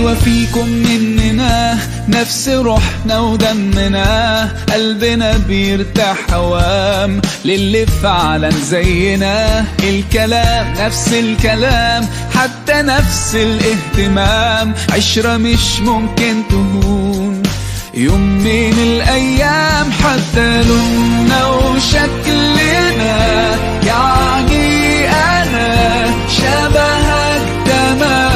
وفيكم مننا نفس روحنا ودمنا، قلبنا بيرتاح هوام للي فعلا زينا. الكلام نفس الكلام، حتى نفس الاهتمام، عشرة مش ممكن تهون يوم من الأيام. حتى لوننا وشكلنا، يعني أنا شبهك تمام.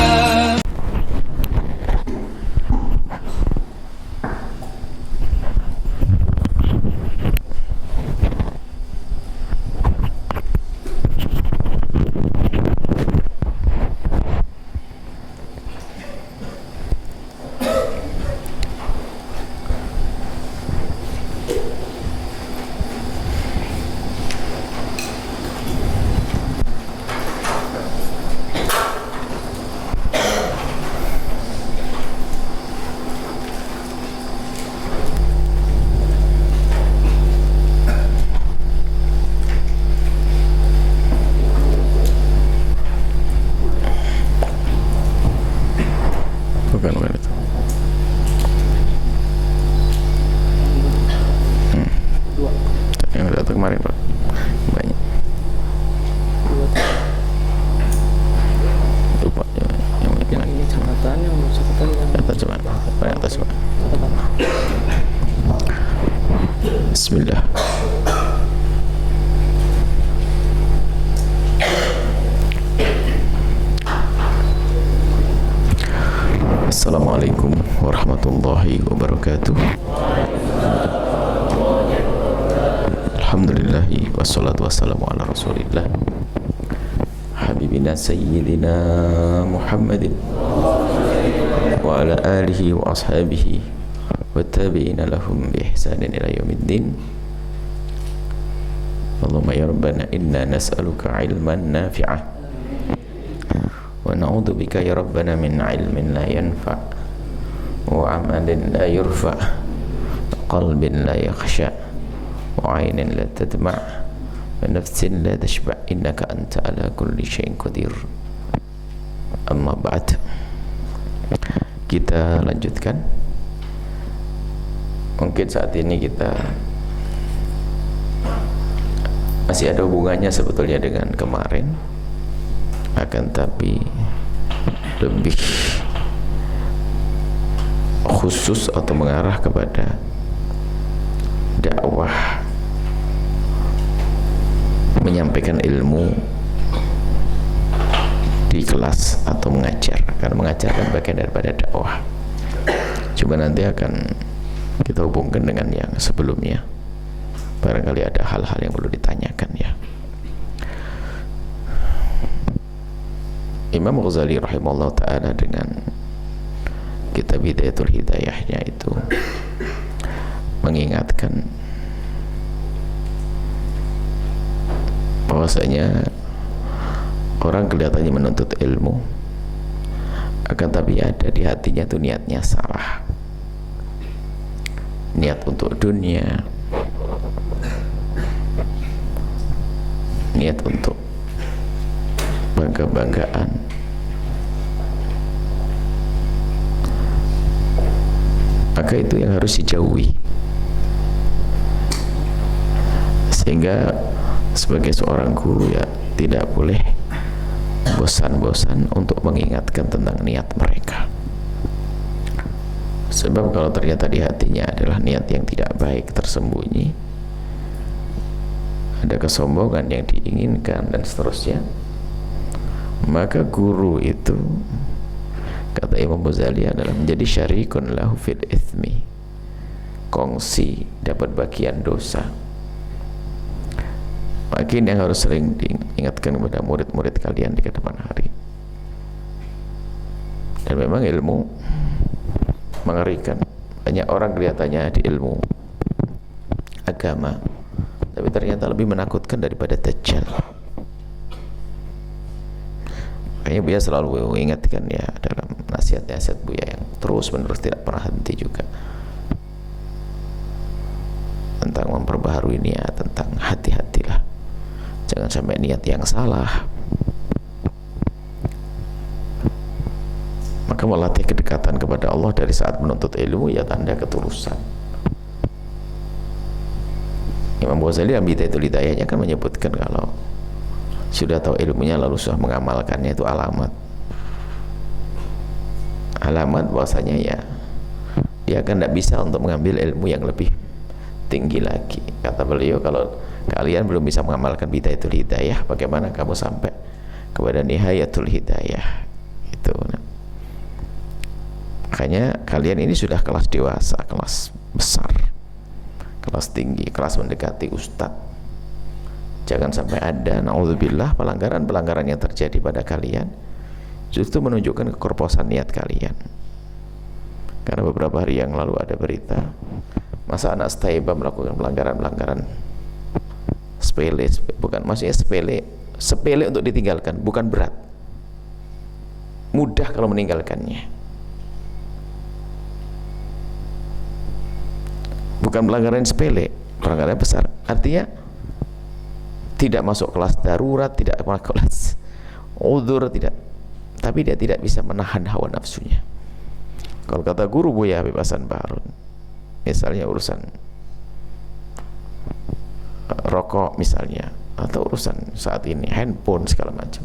Bukan itu. Yang datang kemarin Pak, banyak. Lupa yang ini catatan yang atas coba, yang atas coba. Bismillah. Assalamualaikum warahmatullahi wabarakatuh. Alhamdulillahi wassalatu wassalamu ala rasulillah habibina sayyidina Muhammadin wa ala alihi wa ashabihi wa tabi'ina lahum bi ihsanin ila yaumiddin. Allahumma ya rabbana inna nas'aluka ilman nafi'ah wa na'udzu bika ya rabbana min ilmin la yanfa' wa amalin la yurfa' qalbin la yakhsha wa 'ainin la tadma' wa nafsin la tashba' innaka anta ala kulli syai'in qadir. Amma ba'd. Kita lanjutkan. Mungkin saat ini kita masih ada hubungannya sebetulnya dengan kemarin, akan tapi lebih khusus atau mengarah kepada dakwah, menyampaikan ilmu di kelas atau mengajar, karena mengajar kan bagian daripada dakwah. Coba nanti akan kita hubungkan dengan yang sebelumnya, barangkali ada hal-hal yang perlu ditanyakan ya. Imam Ghazali rahimahullah ta'ala dengan kitab Hidayatul Hidayahnya itu mengingatkan bahwasanya orang kelihatannya menuntut ilmu, akan tapi ada di hatinya itu niatnya salah, niat untuk dunia, niat untuk bangga-banggaan, maka itu yang harus dijauhi. Sehingga sebagai seorang guru ya tidak boleh bosan-bosan untuk mengingatkan tentang niat mereka. Sebab kalau ternyata di hatinya adalah niat yang tidak baik tersembunyi, ada kesombongan yang diinginkan dan seterusnya, maka guru itu, kata Imam Ghazali, adalah menjadi syarikun lahu fil ithmi, kongsi dapat bagian dosa. Makin yang harus sering diingatkan kepada murid-murid kalian di kedepan hari. Dan memang ilmu mengerikan. Banyak orang kelihatannya di ilmu agama, tapi ternyata lebih menakutkan daripada Dajjal. Makanya Buya selalu ingatkan ya dalam nasihat-nasihat Buya yang terus menerus tidak pernah henti juga, tentang memperbaharui niat, tentang hati-hatilah, jangan sampai niat yang salah. maka melatih kedekatan kepada Allah dari saat menuntut ilmu ya tanda ketulusan. Imam Ghazali dalam Bidayatul Hidayahnya kan menyebutkan kalau sudah tahu ilmunya lalu sudah mengamalkannya itu alamat bahwasanya ya dia akan tidak bisa untuk mengambil ilmu yang lebih tinggi lagi. Kata beliau, kalau kalian belum bisa mengamalkan Bidayatul Hidayah, bagaimana kamu sampai kepada Nihayatul Hidayah itu. Nah, makanya kalian ini sudah kelas dewasa, kelas besar, kelas tinggi, kelas mendekati ustadz. Jangan sampai ada, naudzubillah, pelanggaran-pelanggaran yang terjadi pada kalian justru menunjukkan kekorposan niat kalian. Karena beberapa hari yang lalu ada berita masa anak Taibah melakukan pelanggaran-pelanggaran sepele, bukan maksudnya sepele untuk ditinggalkan, bukan berat, mudah kalau meninggalkannya. Bukan pelanggaran sepele, pelanggaran besar. Artinya tidak masuk kelas darurat, tidak masuk kelas udzur, tidak, tapi dia tidak bisa menahan hawa nafsunya. Kalau kata guru Buya Habib Hasan Baharun, misalnya urusan rokok misalnya, atau urusan saat ini handphone segala macam,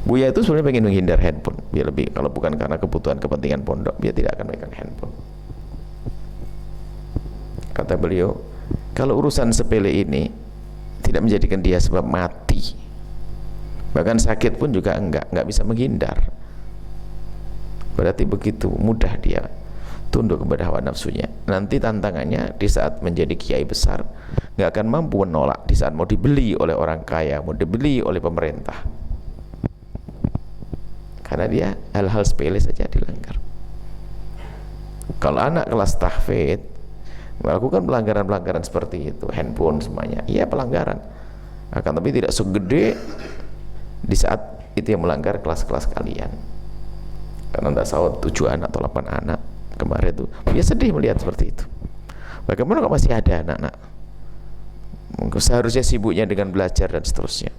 Buya itu sebenarnya pengen menghindar handphone. Biar lebih, kalau bukan karena kebutuhan kepentingan pondok, dia tidak akan megang handphone. Kata beliau, kalau urusan sepele ini tidak menjadikan dia sebab mati, bahkan sakit pun juga enggak bisa menghindar, berarti begitu mudah dia tunduk kepada hawa nafsunya. Nanti tantangannya di saat menjadi kiai besar nggak akan mampu menolak di saat mau dibeli oleh orang kaya, mau dibeli oleh pemerintah, karena dia hal-hal sepele saja dilanggar. Kalau anak kelas tahfidz melakukan pelanggaran-pelanggaran seperti itu, handphone semuanya, iya pelanggaran, akan tapi tidak segede di saat itu yang melanggar kelas-kelas kalian. Karena tidak tahu 7 anak atau 8 anak kemarin itu, dia sedih melihat seperti itu. Bagaimana kalau masih ada anak-anak seharusnya sibuknya dengan belajar dan seterusnya.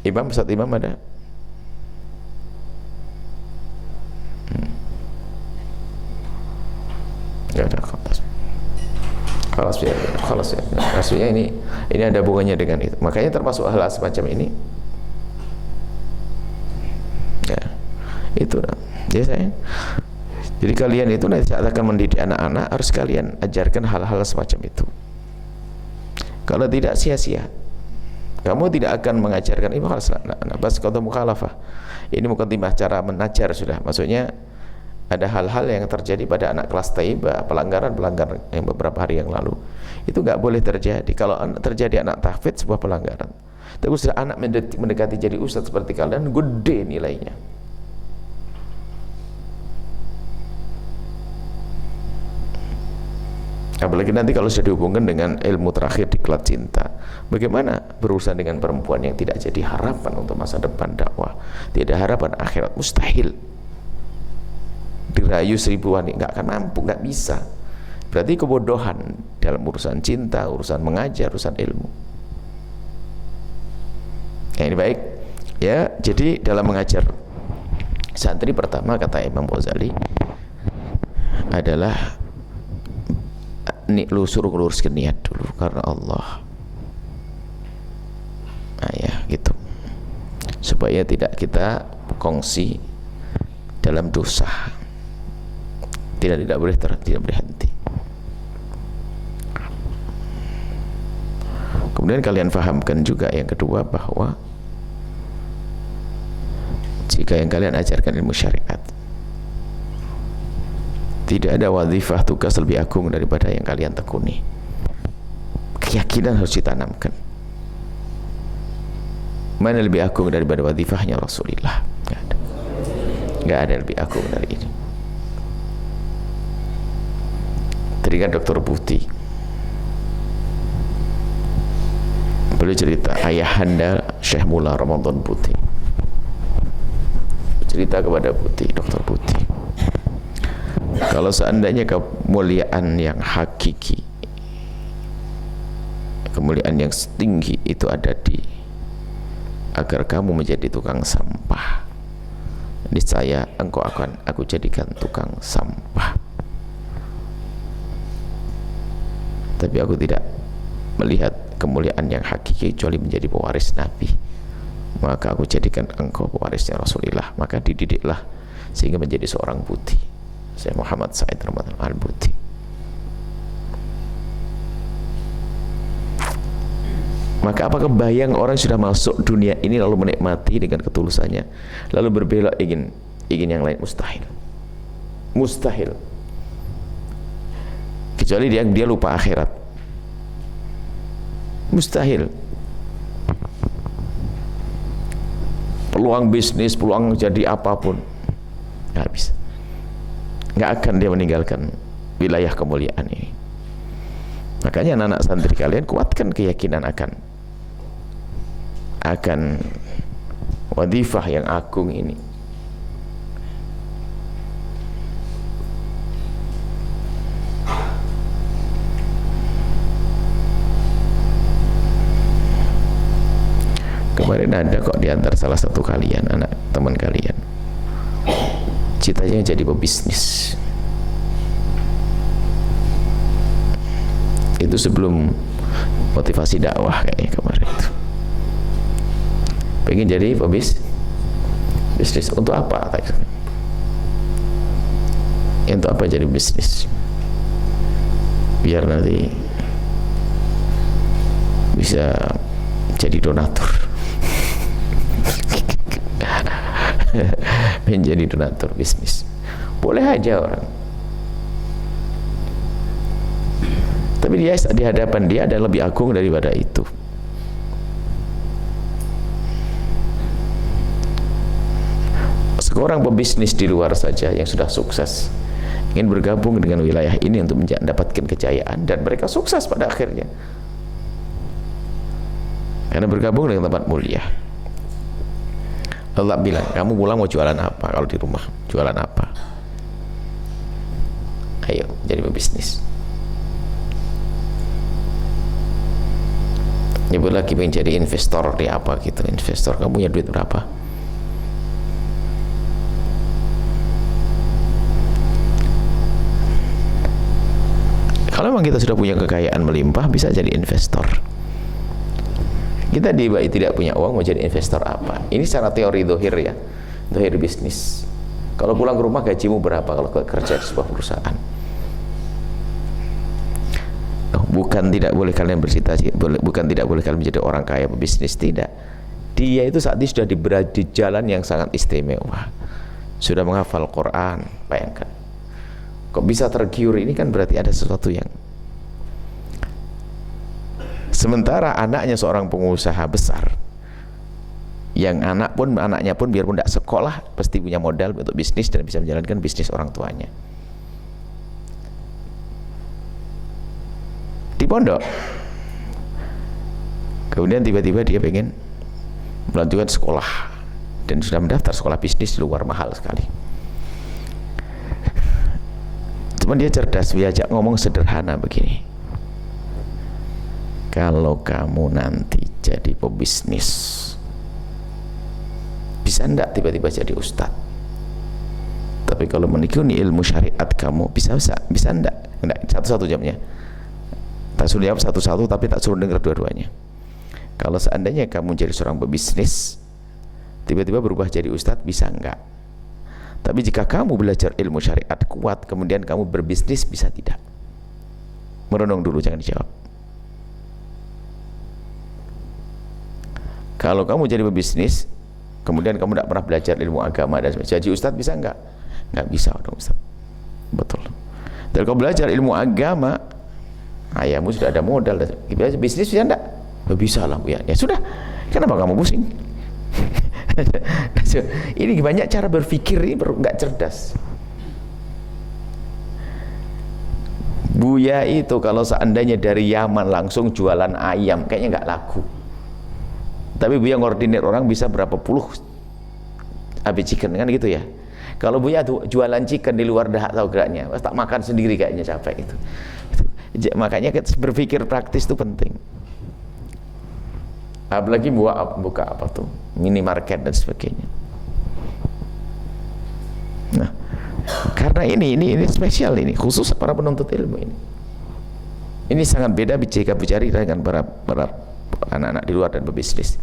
Ustadz Imam ada? Nggak ada. Khalas ya. Maksudnya ini ada hubungannya dengan itu. Makanya termasuk hal semacam ini. Ya, itu ya saya. Jadi kalian itu nanti saat akan mendidik anak-anak harus kalian ajarkan hal-hal semacam itu. Kalau tidak sia-sia. Kamu tidak akan mengajarkan ini harus bas qada mukhalafah. Ini mukaddimah cara menajar sudah. Maksudnya ada hal-hal yang terjadi pada anak kelas Taibah, pelanggaran-pelanggaran yang beberapa hari yang lalu, itu nggak boleh terjadi. Kalau terjadi anak tahfidz sebuah pelanggaran, tapi sudah anak mendekati jadi ustadz seperti kalian, gede nilainya. Apalagi nanti kalau sudah dihubungkan dengan ilmu terakhir di kelas cinta, bagaimana berurusan dengan perempuan yang tidak jadi harapan untuk masa depan dakwah, tidak harapan akhirat, mustahil. Dirayu 1000 wanita nggak akan mampu, nggak bisa. Berarti kebodohan dalam urusan cinta, urusan mengajar, urusan ilmu. Ini baik ya. Jadi dalam mengajar santri, pertama kata Imam Ghazali adalah suruh luruskan niat dulu karena Allah. Nah ya gitu, supaya tidak kita kongsi dalam dosa. Tidak boleh berhenti. Kemudian kalian fahamkan juga yang kedua, bahwa jika yang kalian ajarkan ilmu syariat, tidak ada wazifah tugas lebih agung daripada yang kalian tekuni. Keyakinan harus ditanamkan. Mana lebih agung daripada wazifahnya Rasulullah? Nggak ada lebih agung dari ini. Teringat Dr. Buti, beliau cerita ayahanda Syekh Mullah Ramadan Buti cerita kepada Buti, Dr. Buti, kalau seandainya kemuliaan yang hakiki, kemuliaan yang tinggi itu ada di agar kamu menjadi tukang sampah, niscaya engkau akan aku jadikan tukang sampah. Tapi aku tidak melihat kemuliaan yang hakiki kecuali menjadi pewaris Nabi. Maka aku jadikan engkau pewarisnya Rasulullah. Maka dididiklah sehingga menjadi seorang budi. Saya Muhammad Said Ramadan Al-Budi. Maka apakah bayang orang sudah masuk dunia ini lalu menikmati dengan ketulusannya, lalu berbelok ingin yang lain? Mustahil. Mustahil. Kecuali dia lupa akhirat. Mustahil. Peluang bisnis, peluang jadi apapun, nggak bisa. Nggak akan dia meninggalkan wilayah kemuliaan ini. Makanya anak-anak santri kalian kuatkan keyakinan akan wadifah yang agung ini. Kemarin ada kok di antara salah satu kalian, anak teman kalian, citanya jadi pebisnis. Itu sebelum motivasi dakwah kayaknya kemarin itu. Pengen jadi bisnis. Untuk apa? Untuk apa jadi bisnis? Biar nanti bisa jadi donatur. Menjadi donatur bisnis. Boleh aja orang. Tapi dia di hadapan dia ada lebih agung daripada itu. Seorang pebisnis di luar saja yang sudah sukses ingin bergabung dengan wilayah ini untuk mendapatkan kejayaan, dan mereka sukses pada akhirnya karena bergabung dengan tempat mulia. Allah bilang, kamu pulang mau jualan apa? Kalau di rumah jualan apa? Ayo jadi pebisnis. Nyebut lagi pengen jadi investor di apa gitu. Investor, kamu punya duit berapa? Kalau memang kita sudah punya kekayaan melimpah, bisa jadi investor. Kita tidak punya uang, mau jadi investor apa? Ini secara teori dohir ya, dohir bisnis. Kalau pulang ke rumah gajimu berapa kalau kerja di sebuah perusahaan? Bukan tidak boleh kalian bercita-cita, bukan tidak boleh kalian menjadi orang kaya pebisnis, tidak. Dia itu saat ini sudah di jalan yang sangat istimewa, sudah menghafal Quran. Bayangkan, kok bisa tergiur, ini kan berarti ada sesuatu yang. Sementara anaknya seorang pengusaha besar, yang anaknya pun biarpun tidak sekolah pasti punya modal untuk bisnis dan bisa menjalankan bisnis orang tuanya. Di pondok, kemudian tiba-tiba dia pengen melanjutkan sekolah dan sudah mendaftar sekolah bisnis di luar, mahal sekali. Cuman dia cerdas, diajak ngomong sederhana begini, kalau kamu nanti jadi pebisnis, bisa enggak tiba-tiba jadi ustadz? Tapi kalau menekuni ilmu syariat kamu bisa enggak? Enggak, satu-satu jamnya. Tak suruh jawab satu-satu, tapi tak suruh dengar dua-duanya. Kalau seandainya kamu jadi seorang pebisnis, tiba-tiba berubah jadi ustadz, bisa enggak? Tapi jika kamu belajar ilmu syariat kuat, kemudian kamu berbisnis, bisa tidak? Merenung dulu, jangan dijawab. Kalau kamu jadi pebisnis, kemudian kamu tidak pernah belajar ilmu agama dan sebagainya, jadi ustadz bisa enggak? Enggak bisa dong ustadz. Betul. Dan kalau belajar ilmu agama, ayahmu sudah ada modal, bisnis bisa enggak? Bisa lah Bu ya. Ya sudah, kenapa kamu pusing? Ini banyak cara berpikir ini nggak cerdas. Buya itu kalau seandainya dari Yaman langsung jualan ayam, kayaknya nggak laku. Tapi Buya ngordinir orang bisa berapa puluh habis chicken kan gitu ya. Kalau Buya tuh jualan chicken di luar dah tahu geraknya, tak makan sendiri kayaknya, capek itu. Makanya berpikir praktis itu penting. Apalagi buka apa tuh, minimarket dan sebagainya. Nah, karena ini spesial, ini khusus para penuntut ilmu ini. Ini sangat beda jika bicara dengan para anak-anak di luar dan pebisnis.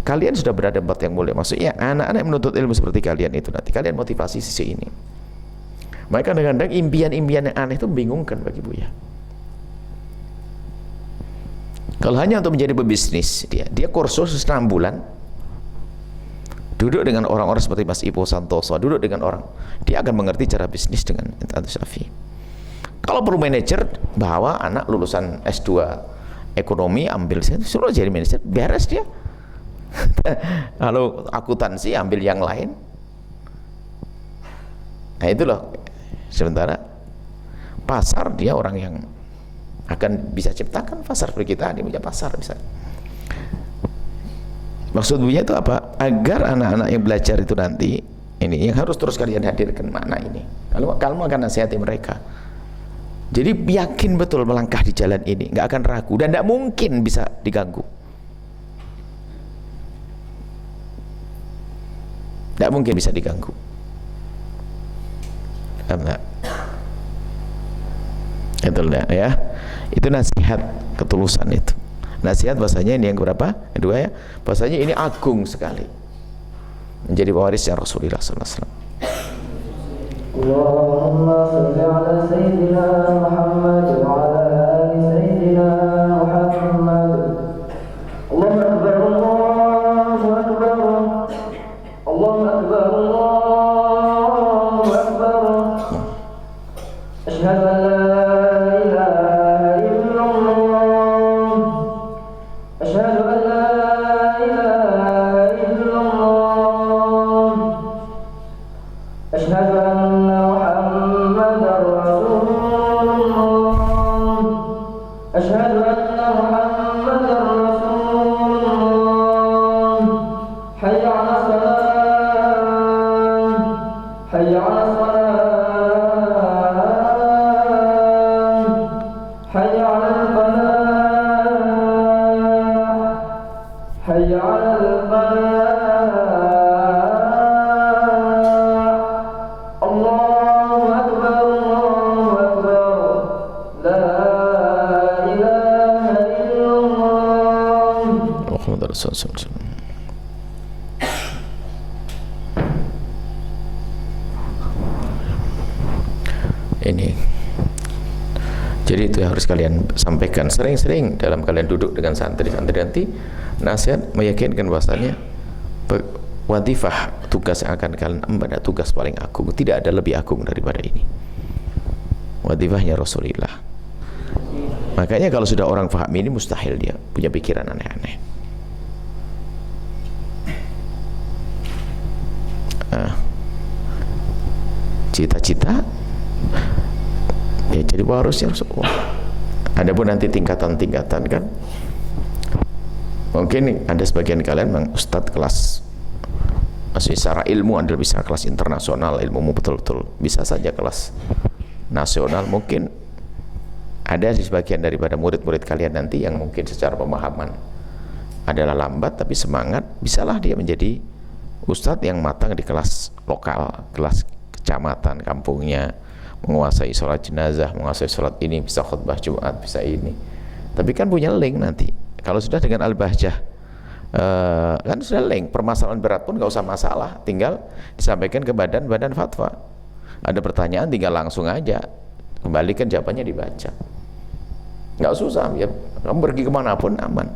Kalian sudah berada di tempat yang mulia. Maksudnya anak-anak yang menuntut ilmu seperti kalian itu, nanti kalian motivasi sisi ini. Maka kadang-kadang impian-impian yang aneh itu membingungkan bagi Buya. Kalau hanya untuk menjadi pebisnis, dia kursus 6 bulan, duduk dengan orang-orang seperti Mas Ipo Santoso, duduk dengan orang, dia akan mengerti cara bisnis dengan Syafi'i. Kalau perlu manajer, bawa anak lulusan S2 ekonomi, ambil suruh jadi manajer, beres dia. Kalau akuntansi, ambil yang lain. Nah itu loh. Sementara pasar, dia orang yang akan bisa ciptakan pasar seperti kita, dia punya pasar bisa. Maksudnya itu apa? Agar anak-anak yang belajar itu nanti, ini yang harus terus kalian hadirkan makna ini. Kalau akan nasihati mereka. Jadi yakin betul melangkah di jalan ini, nggak akan ragu dan nggak mungkin bisa diganggu. Nggak mungkin bisa diganggu. Enggak. Betul ya. Itu nasihat ketulusan itu. Nasihat bahasanya ini yang berapa? Kedua ya. Bahasanya ini agung sekali. Menjadi pewarisnya Rasulullah sallallahu alaihi wasallam. Allahumma shalli ala sayyidina Muhammad wa ala ali sayyidina Muhammad. Allahu akbar, Allahu akbar. Allahu akbar, Allahu akbar. Asyhadu an la ini. Jadi itu yang harus kalian sampaikan sering-sering dalam kalian duduk dengan santri-santri nanti. Nasihat meyakinkan bahwasanya wadifah, tugas yang akan kalian emban, tugas paling agung, tidak ada lebih agung daripada ini. Wadifahnya Rasulullah. Makanya kalau sudah orang paham ini, mustahil dia punya pikiran aneh-aneh. Cita-cita ya jadi warisnya Rasulullah. Adapun nanti tingkatan-tingkatan kan, mungkin ada sebagian kalian memang ustadz kelas, maksudnya secara ilmu Anda bisa kelas internasional, ilmumu betul-betul bisa saja kelas nasional. Mungkin ada di sebagian daripada murid-murid kalian nanti yang mungkin secara pemahaman adalah lambat, tapi semangat, bisalah dia menjadi ustadz yang matang di kelas lokal, kelas kecamatan, kampungnya, menguasai sholat jenazah, menguasai sholat ini, bisa khutbah Jumat, bisa ini. Tapi kan punya link nanti. Kalau sudah dengan al-bahjah, kan sudah link, permasalahan berat pun nggak usah masalah, tinggal disampaikan ke badan fatwa. Ada pertanyaan tinggal langsung aja, kembalikan jawabannya dibaca. Nggak susah, ya kamu pergi kemanapun aman.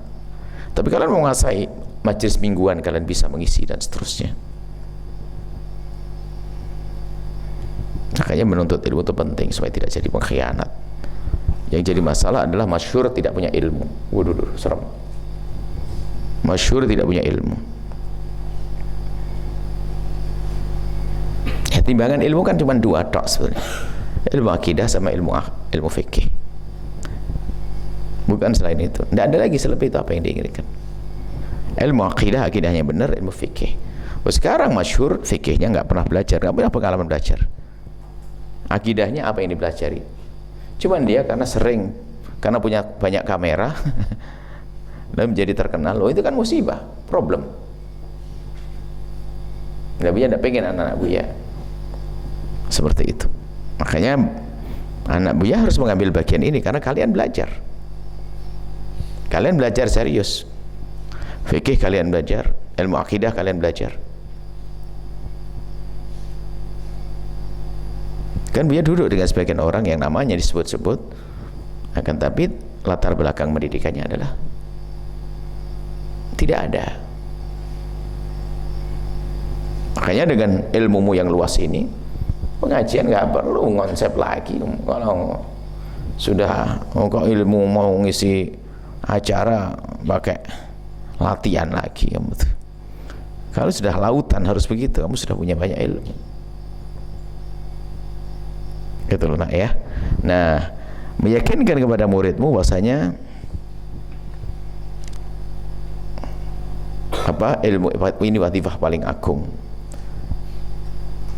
Tapi kalian menguasai majelis mingguan, kalian bisa mengisi dan seterusnya. Makanya menuntut ilmu itu penting supaya tidak jadi pengkhianat. Yang jadi masalah adalah masyhur tidak punya ilmu. Waduh, serem. Masyhur tidak punya ilmu. Ya, timbangan ilmu kan cuma 2 tok sebenarnya. Ilmu akidah sama ilmu fikih. Bukan selain itu. Tidak ada lagi selepas itu apa yang diinginkan. Ilmu akidah, akidahnya benar, ilmu fikih. Sekarang masyhur fikihnya nggak pernah belajar, nggak punya pengalaman belajar. Akidahnya apa yang dipelajari? Cuman dia karena punya banyak kamera dan menjadi terkenal. Loh, itu kan musibah, problem. Nggak pengen anak-anak Buya. Seperti itu. Makanya anak Buya harus mengambil bagian ini karena kalian belajar. Kalian belajar serius. Fikih kalian belajar, ilmu akidah kalian belajar. Kan Buya duduk dengan sebagian orang yang namanya disebut-sebut, akan tapi latar belakang pendidikannya adalah tidak ada. Makanya dengan ilmumu yang luas ini, pengajian nggak perlu konsep lagi. Kalau sudah kok ilmu mau ngisi acara pakai latihan lagi, kamu tuh. Kalau sudah lautan harus begitu, kamu sudah punya banyak ilmu. Gitu loh nak ya. Nah, meyakinkan kepada muridmu bahwasanya ilmu ini watifah paling agung.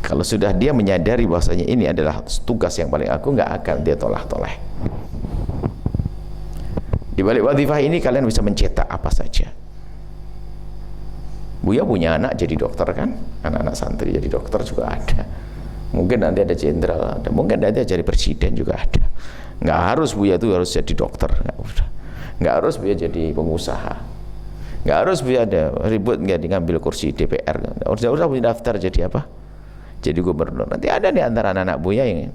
Kalau sudah dia menyadari bahwasanya ini adalah tugas yang paling agung, nggak akan dia tolak-toleh. Di balik watifah ini kalian bisa mencetak apa saja. Buya punya anak jadi dokter kan, anak-anak santri jadi dokter juga ada. Mungkin nanti ada jenderal, ada. Mungkin nanti jadi presiden juga ada. Nggak harus Buya itu harus jadi dokter, nggak harus Buya jadi pengusaha, nggak harus Buya ada ribut nggak ngambil kursi DPR. Udah punya daftar jadi apa? Jadi gubernur. Nanti ada di antara anak-anak Buya yang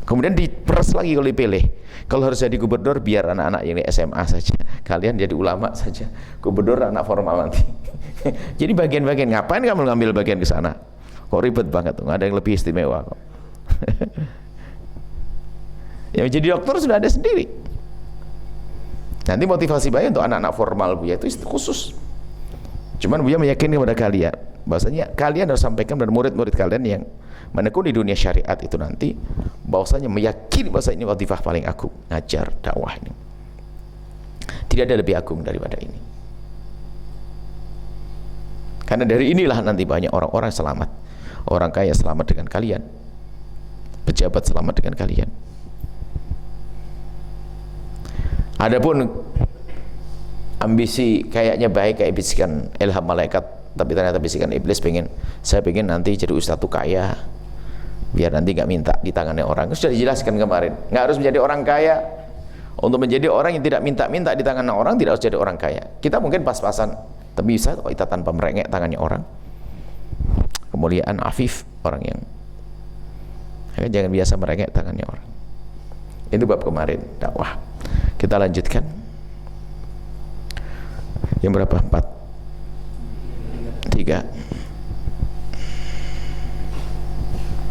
kemudian diperas lagi kalau dipilih. Kalau harus jadi gubernur, biar anak-anak yang di SMA saja, kalian jadi ulama saja. Gubernur anak formal nanti. Jadi bagian-bagian, ngapain kamu ngambil bagian ke sana? Kok ribet banget tuh, ada yang lebih istimewa kok. Yang jadi dokter sudah ada sendiri. Nanti motivasi Buya untuk anak-anak formal Buya itu khusus. Cuman Buya meyakinkan kepada kalian bahwasanya kalian harus sampaikan kepada murid-murid kalian yang menekuni dunia syariat itu nanti, bahwasanya meyakini bahwa ini watifah paling agung, ngajar dakwah ini. Tidak ada lebih agung daripada ini. Karena dari inilah nanti banyak orang-orang selamat. Orang kaya selamat dengan kalian, pejabat selamat dengan kalian. Adapun ambisi kayaknya baik, kayak bisikan ilham malaikat, tapi ternyata bisikan iblis, saya pengen nanti jadi ustadz tuh kaya, biar nanti nggak minta di tangannya orang. Sudah dijelaskan kemarin, nggak harus menjadi orang kaya. Untuk menjadi orang yang tidak minta-minta di tangan orang, tidak harus jadi orang kaya. Kita mungkin pas-pasan, tapi bisa kita tanpa merengek tangannya orang. Kemuliaan afif, orang yang jangan biasa merengek tangannya orang. Itu bab kemarin dakwah. Kita lanjutkan. Yang berapa? 4 3.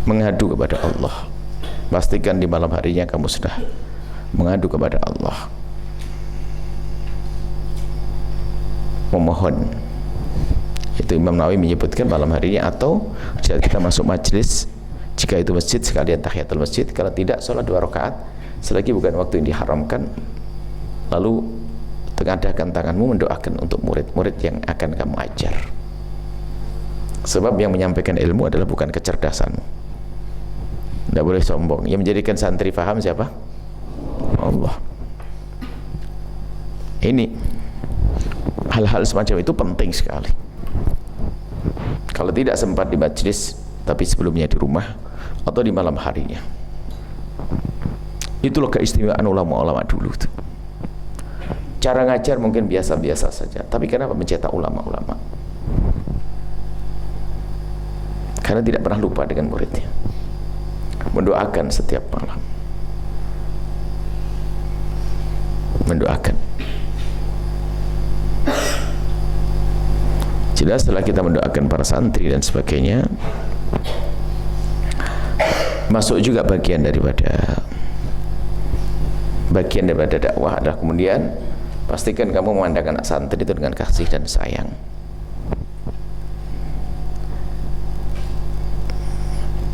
Mengadu kepada Allah. Pastikan di malam harinya kamu sudah mengadu kepada Allah, memohon. Itu Imam Nawawi menyebutkan malam harinya, atau jika kita masuk majlis, jika itu masjid sekalian tahiyatul masjid, kalau tidak sholat 2 rakaat selagi bukan waktu yang diharamkan, lalu tengadahkan tanganmu mendoakan untuk murid-murid yang akan kamu ajar. Sebab yang menyampaikan ilmu adalah bukan kecerdasanmu. Tidak boleh sombong. Yang menjadikan santri faham siapa? Allah. Ini hal-hal semacam itu penting sekali. Kalau tidak sempat di majlis, tapi sebelumnya di rumah atau di malam harinya. Itulah keistimewaan ulama-ulama dulu tuh. Cara ngajar mungkin biasa-biasa saja, tapi kenapa mencetak ulama-ulama? Karena tidak pernah lupa dengan muridnya, mendoakan setiap malam, mendoakan. Jelas setelah kita mendoakan para santri dan sebagainya, masuk juga bagian daripada dakwah adalah kemudian pastikan kamu memandang anak santri itu dengan kasih dan sayang.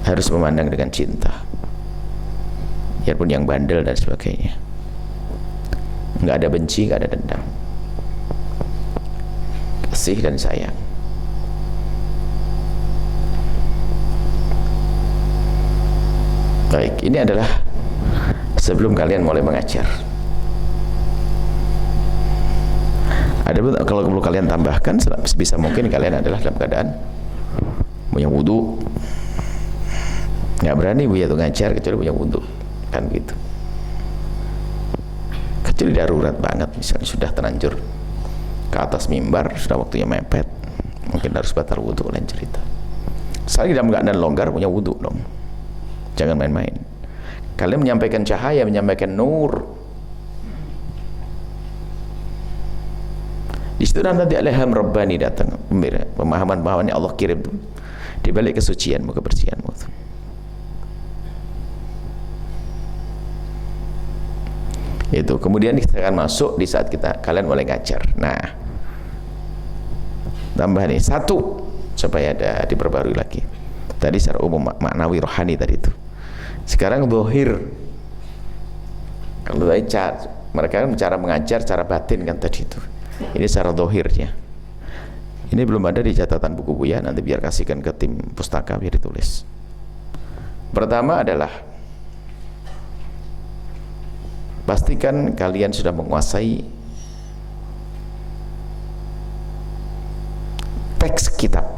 Harus memandang dengan cinta, biarpun yang bandel dan sebagainya. Nggak ada benci, nggak ada dendam, kasih dan sayang. Baik, ini adalah sebelum kalian mulai mengajar. Adapun kalau perlu kalian tambahkan, sebisa mungkin kalian adalah dalam keadaan punya wudu, Nggak berani Buya tuh ngajar kecuali punya wudhu, kan gitu. Kecuali darurat banget, misalnya sudah terlanjur ke atas mimbar, sudah waktunya mepet, mungkin harus batal wudhu, lain cerita. Sekali dalam keadaan longgar punya wudhu dong, jangan main-main. Kalian menyampaikan cahaya, menyampaikan nur. Di situ nanti ilham Rabbani datang, pemahaman-pemahaman yang Allah kirim tuh, di balik kesucianmu, kebersihanmu tuh. Itu kemudian kita akan masuk di saat kalian mulai ngajar. Nah, tambah nih satu supaya ada diperbarui lagi. Tadi secara umum maknawi rohani tadi itu. Sekarang zahir. Kalau tadi mereka kan cara mengajar cara batin kan tadi itu. Ini secara zahirnya. Ini belum ada di catatan buku Buya, nanti biar kasihkan ke tim pustaka biar ditulis. Pertama adalah pastikan kalian sudah menguasai teks kitab,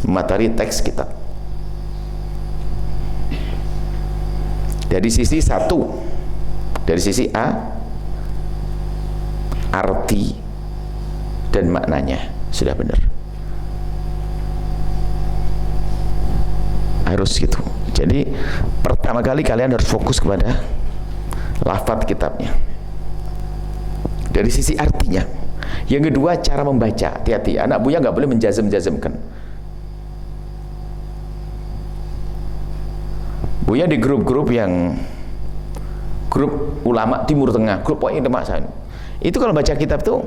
materi teks kitab. Dari sisi satu, dari sisi A, arti dan maknanya sudah benar, harus gitu. Jadi pertama kali kalian harus fokus kepada lafaz kitabnya dari sisi artinya. Yang kedua cara membaca, hati-hati, anak Buya nggak boleh menjazem-jazemkan. Buya di grup-grup yang grup ulama Timur Tengah, grup pokoknya Demak sana, itu kalau baca kitab tuh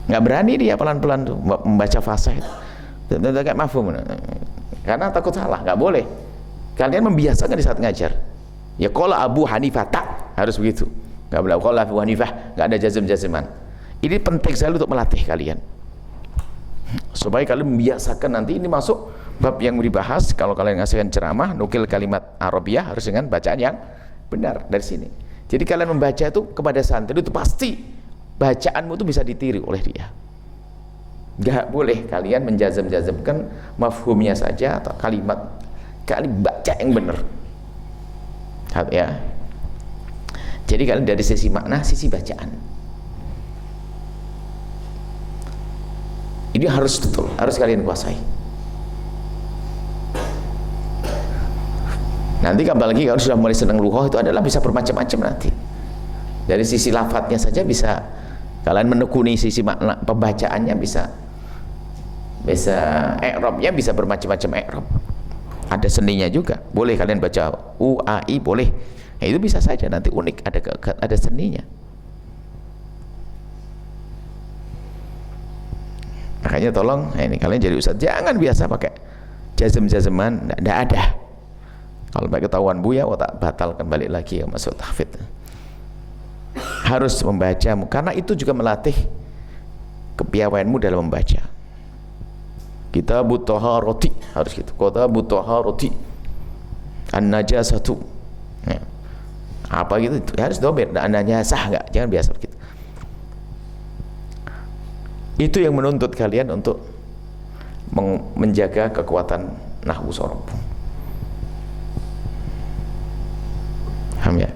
nggak berani dia pelan-pelan tuh membaca fasih, kayak mafhum, karena takut salah. Nggak boleh. Kalian membiasakan di saat ngajar. Ya qala Abu Hanifah tak harus begitu. Nggak boleh qala Abu Hanifah, nggak ada jazm-jazman. Ini penting sekali untuk melatih kalian supaya kalian membiasakan. Nanti ini masuk bab yang dibahas, kalau kalian ngasihkan ceramah nukil kalimat Arabiah harus dengan bacaan yang benar dari sini. Jadi kalian membaca itu kepada santri itu pasti bacaanmu itu bisa ditiru oleh dia. Nggak boleh kalian menjazm-jazmkan mafhumnya saja atau kalimat, kalian baca yang benar. Ya. Jadi kalian dari sisi makna, sisi bacaan. Ini harus betul, harus kalian kuasai. Nanti apalagi kalau sudah mulai senang lughah itu adalah bisa bermacam-macam nanti. Dari sisi lafadznya saja bisa kalian menekuni, sisi makna pembacaannya bisa i'rabnya bisa bermacam-macam i'rab. Ada seninya juga. Boleh kalian baca u a i boleh. Nah, itu bisa saja nanti unik, ada seninya. Makanya tolong, ini kalian jadi ustadz jangan biasa pakai jazm-jazman, tidak ada. Kalau pakai ketahuan Buya, tak batalkan, balik lagi ya masuk tahfidz. Harus membaca, karena itu juga melatih kepiawaianmu dalam membaca. Kitabut Taharati harus gitu. Kitabut Taharati an-najasatu. Ya. Apa gitu? Harus domir. An-najasah enggak? Jangan biasa begitu. Itu yang menuntut kalian untuk menjaga kekuatan nahwu sorof. Paham ya?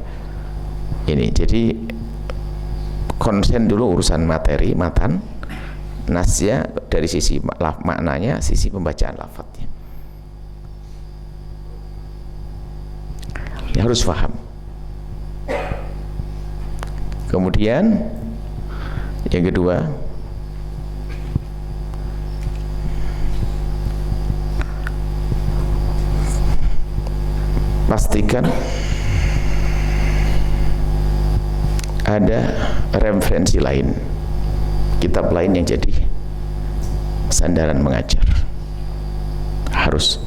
Ini jadi konsen dulu urusan materi matan, nasnya dari sisi maknanya, sisi pembacaan lafadznya. Ya, harus paham. Kemudian yang kedua, pastikan ada referensi lain, kitab lain yang jadi sandaran mengajar. Harus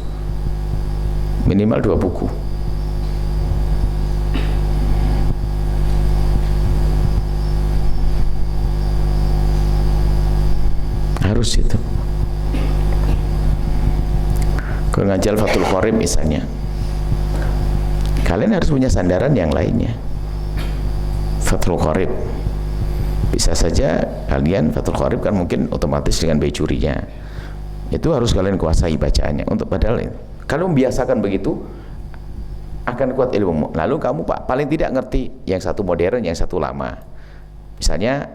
minimal 2 buku. Harus itu. Kalau ngajar Fathul Qorib misalnya, kalian harus punya sandaran yang lainnya. Fathul Qorib bisa saja kalian, Fathul Qorib kan mungkin otomatis dengan Baijurinya, itu harus kalian kuasai bacaannya. Untuk padahal Kalau membiasakan begitu, akan kuat ilmu. Lalu kamu paling tidak ngerti yang satu modern, yang satu lama. Misalnya,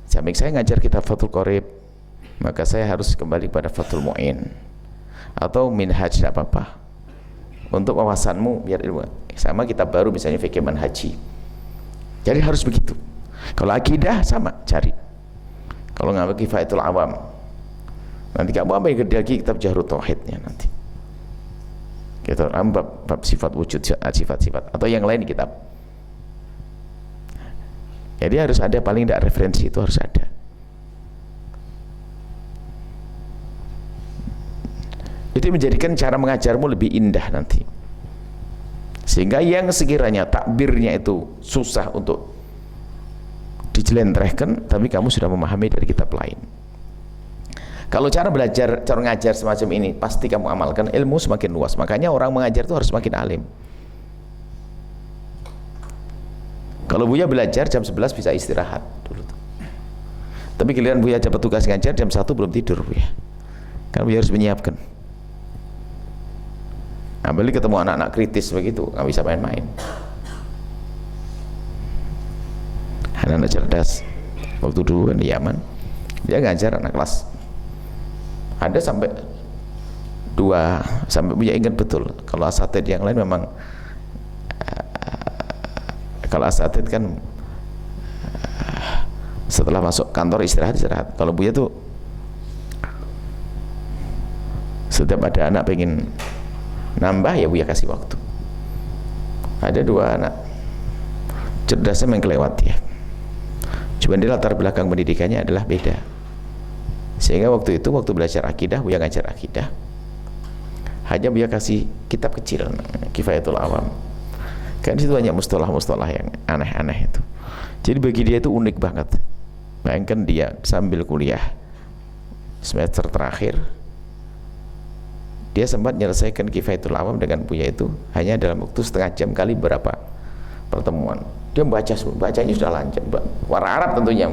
saya ngajar kitab Fathul Qorib, maka saya harus kembali pada Fathul Mu'in atau Minhaj, tidak apa-apa. Untuk wawasanmu biar ilmu. Sama kitab baru misalnya Fikih Manhaji. Jadi harus begitu. Kalau akidah sama, cari. Kalau nggak Kifayatul Awam, nanti kamu ambil lagi kitab Jahrut Tauhidnya nanti. Kita bab sifat wujud, sifat-sifat atau yang lain kitab. Jadi harus ada, paling tidak referensi itu harus ada. Itu menjadikan cara mengajarmu lebih indah nanti. Sehingga yang sekiranya takbirnya itu susah untuk dijelentrehkan, tapi kamu sudah memahami dari kitab lain. Kalau cara belajar, cara ngajar semacam ini pasti kamu amalkan, ilmu semakin luas. Makanya orang mengajar itu harus semakin alim. Kalau Buya belajar jam 11 bisa istirahat dulu tuh. Tapi giliran Buya dapat tugas ngajar jam 1 belum tidur Buya. Kan Buya harus menyiapkan. Apalagi ketemu anak-anak kritis begitu, nggak bisa main-main. Anak-anak cerdas. Waktu dulu kan di Yaman, dia ngajar anak kelas. Ada sampai 2, sampai Buya ingat betul. Kalau asatid yang lain memang, kalau asatid kan setelah masuk kantor istirahat. Kalau Buya tuh setiap ada anak pengen nambah, ya Buya kasih waktu. Ada 2 anak cerdasnya main kelewat ya. Cuma dia latar belakang pendidikannya adalah beda. Sehingga waktu itu, waktu belajar akidah, Buya ngajar akidah. Hanya Buya kasih kitab kecil, Kifayatul Awam. Kan situ banyak mustalah-mustalah yang aneh-aneh itu. Jadi bagi dia itu unik banget. Bayangkan dia sambil kuliah semester terakhir, dia sempat menyelesaikan Kifayatul Awam dengan Buya itu hanya dalam waktu setengah jam kali berapa pertemuan. Dia bacanya sudah lancar, warna Arab tentunya,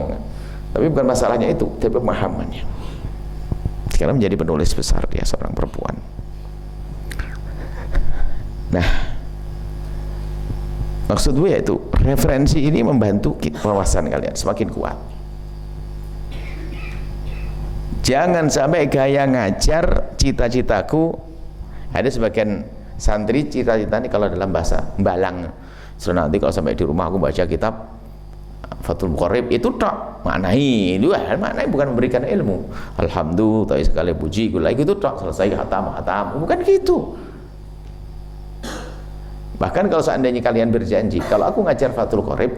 tapi bukan masalahnya itu, tapi pemahamannya. Sekarang menjadi penulis besar, dia seorang perempuan. Nah, maksud gue yaitu referensi ini membantu wawasan kalian semakin kuat. Jangan sampai gaya ngajar cita-citaku. Ada sebagian santri cita-cita ini kalau dalam bahasa balang, so nanti kalau sampai di rumah aku baca kitab Fathul Qorib itu tok maknai, maknai bukan memberikan ilmu. Alhamdulillah sekali puji gula itu tok selesai khatam, bukan gitu. Bahkan kalau seandainya kalian berjanji, kalau aku ngajar Fathul Qorib,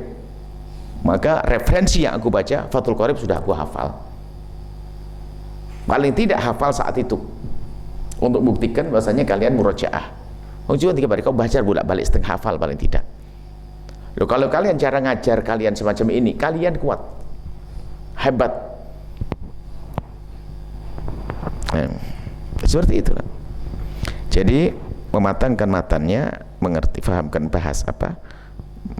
maka referensi yang aku baca Fathul Qorib sudah aku hafal. Paling tidak hafal saat itu, untuk buktikan bahasanya kalian murojaah. Cuma 3 hari kau baca bolak-balik setengah hafal paling tidak. Loh, kalau kalian cara ngajar kalian semacam ini, kalian kuat, hebat. Seperti itulah. Jadi mematangkan matanya, mengerti, fahamkan bahas apa,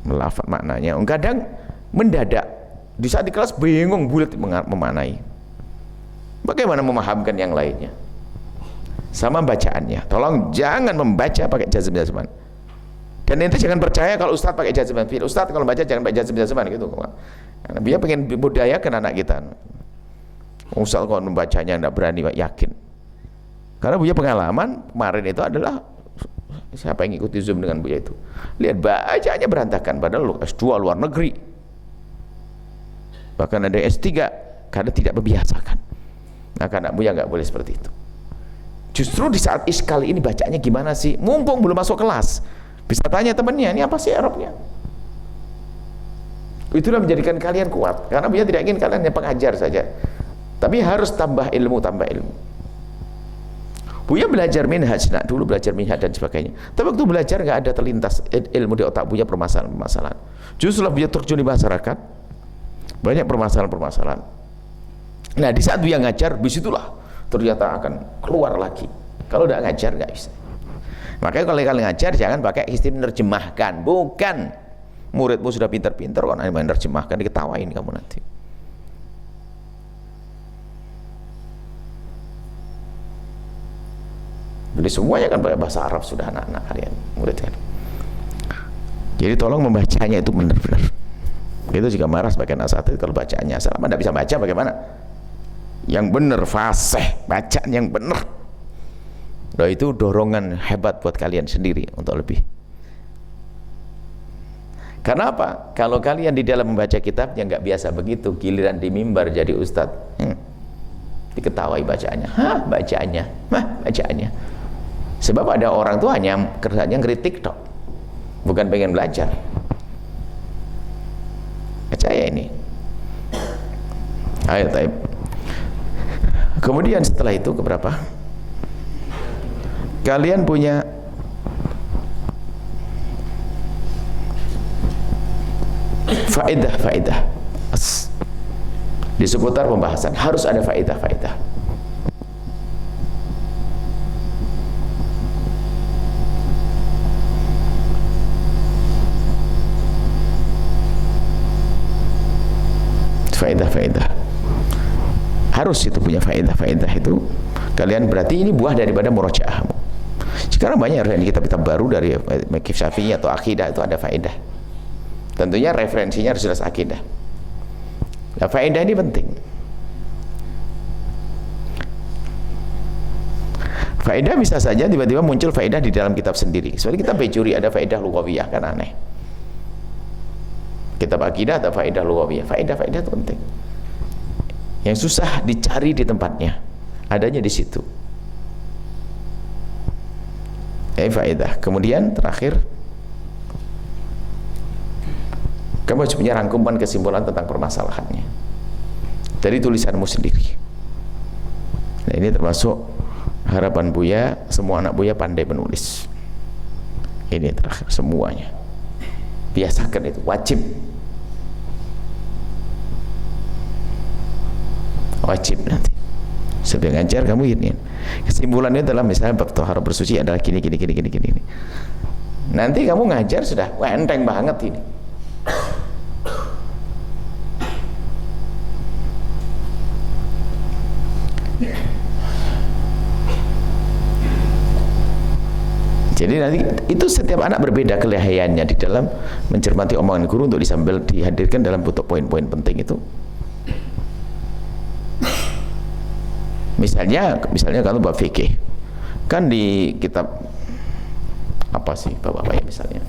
melafaz maknanya. Kadang mendadak di saat di kelas bingung bulat memaknai. Bagaimana memahamkan yang lainnya? Sama bacaannya. Tolong jangan membaca pakai jazm-jazman. Dan nanti jangan percaya kalau Ustadz pakai jazm-jazman. Ustadz kalau baca jangan pakai jazm-jazman gitu. Karena dia pengen budayakan anak kita. Ustadz kalau membacanya tidak berani, yakin. Karena Buya pengalaman kemarin itu adalah, siapa yang ikuti Zoom dengan Buya itu, lihat bacanya berantakan, padahal S2 luar negeri, bahkan ada S3, karena tidak membiasakan. Nah, karena Buya nggak boleh seperti itu. Justru di saat iskal ini bacanya gimana sih, mumpung belum masuk kelas, bisa tanya temannya, ini apa sih Arabnya. Itulah menjadikan kalian kuat, karena Buya tidak ingin kalian hanya pengajar saja, tapi harus tambah ilmu. Buya belajar minhaj, nah dulu belajar minhaj dan sebagainya, tapi waktu belajar nggak ada terlintas ilmu di otak Buya permasalahan. Justru Buya terjun di masyarakat, banyak permasalahan. Nah, di saat Buya ngajar, disitulah ternyata akan keluar lagi. Kalau tidak ngajar nggak bisa. Makanya kalau kalian ngajar jangan pakai sistem menerjemahkan, bukan. Muridmu sudah pintar-pintar kok menerjemahkan, diketawain kamu nanti. Jadi semuanya kan bahasa Arab sudah anak-anak kalian, murid kan. Jadi tolong membacanya itu benar-benar. Itu juga marah sebagian asatidz kalau bacaannya salah. Anda bisa baca bagaimana? Yang benar, fasih, bacaan yang benar. Nah, itu dorongan hebat buat kalian sendiri untuk lebih. Karena apa? Kalau kalian di dalam membaca kitabnya nggak biasa begitu, giliran di mimbar jadi ustadz, diketawai bacaannya, bacaannya. Sebab ada orang tuh hanya kerjanya ngeritik tok, bukan pengen belajar. Percaya ini. Ayo, taib. Kemudian setelah itu keberapa? Kalian punya faedah di seputar pembahasan. Harus ada faedah. Faedah harus itu punya faedah itu. Kalian berarti ini buah daripada murojaahmu. Sekarang banyak kitab-kitab baru dari Fikih Syafi'i atau akidah itu ada faedah. Tentunya referensinya harus jelas akidah. Nah, faedah ini penting. Faedah bisa saja tiba-tiba muncul faedah di dalam kitab sendiri. Soalnya kita becuri ada faedah lughawiyah, kan aneh. Kitab akidah ada faedah lughawiyah. Faedah itu penting. Yang susah dicari di tempatnya, adanya di situ. Faedah. Kemudian terakhir, kamu harus punya rangkuman kesimpulan tentang permasalahannya dari tulisanmu sendiri. Nah, ini termasuk harapan Buya, semua anak Buya pandai menulis. Ini terakhir semuanya. Biasakan itu, wajib nanti. Sebelum ngajar kamu ini. Kesimpulannya dalam misalnya bab thaharah bersuci adalah gini. Nanti kamu ngajar sudah enteng banget ini. Jadi nanti itu setiap anak berbeda kelihayannya di dalam mencermati omongan guru untuk disambil dihadirkan dalam bentuk poin-poin penting itu. Misalnya kalau bab fikih kan di kitab apa sih bapak ya, misalnya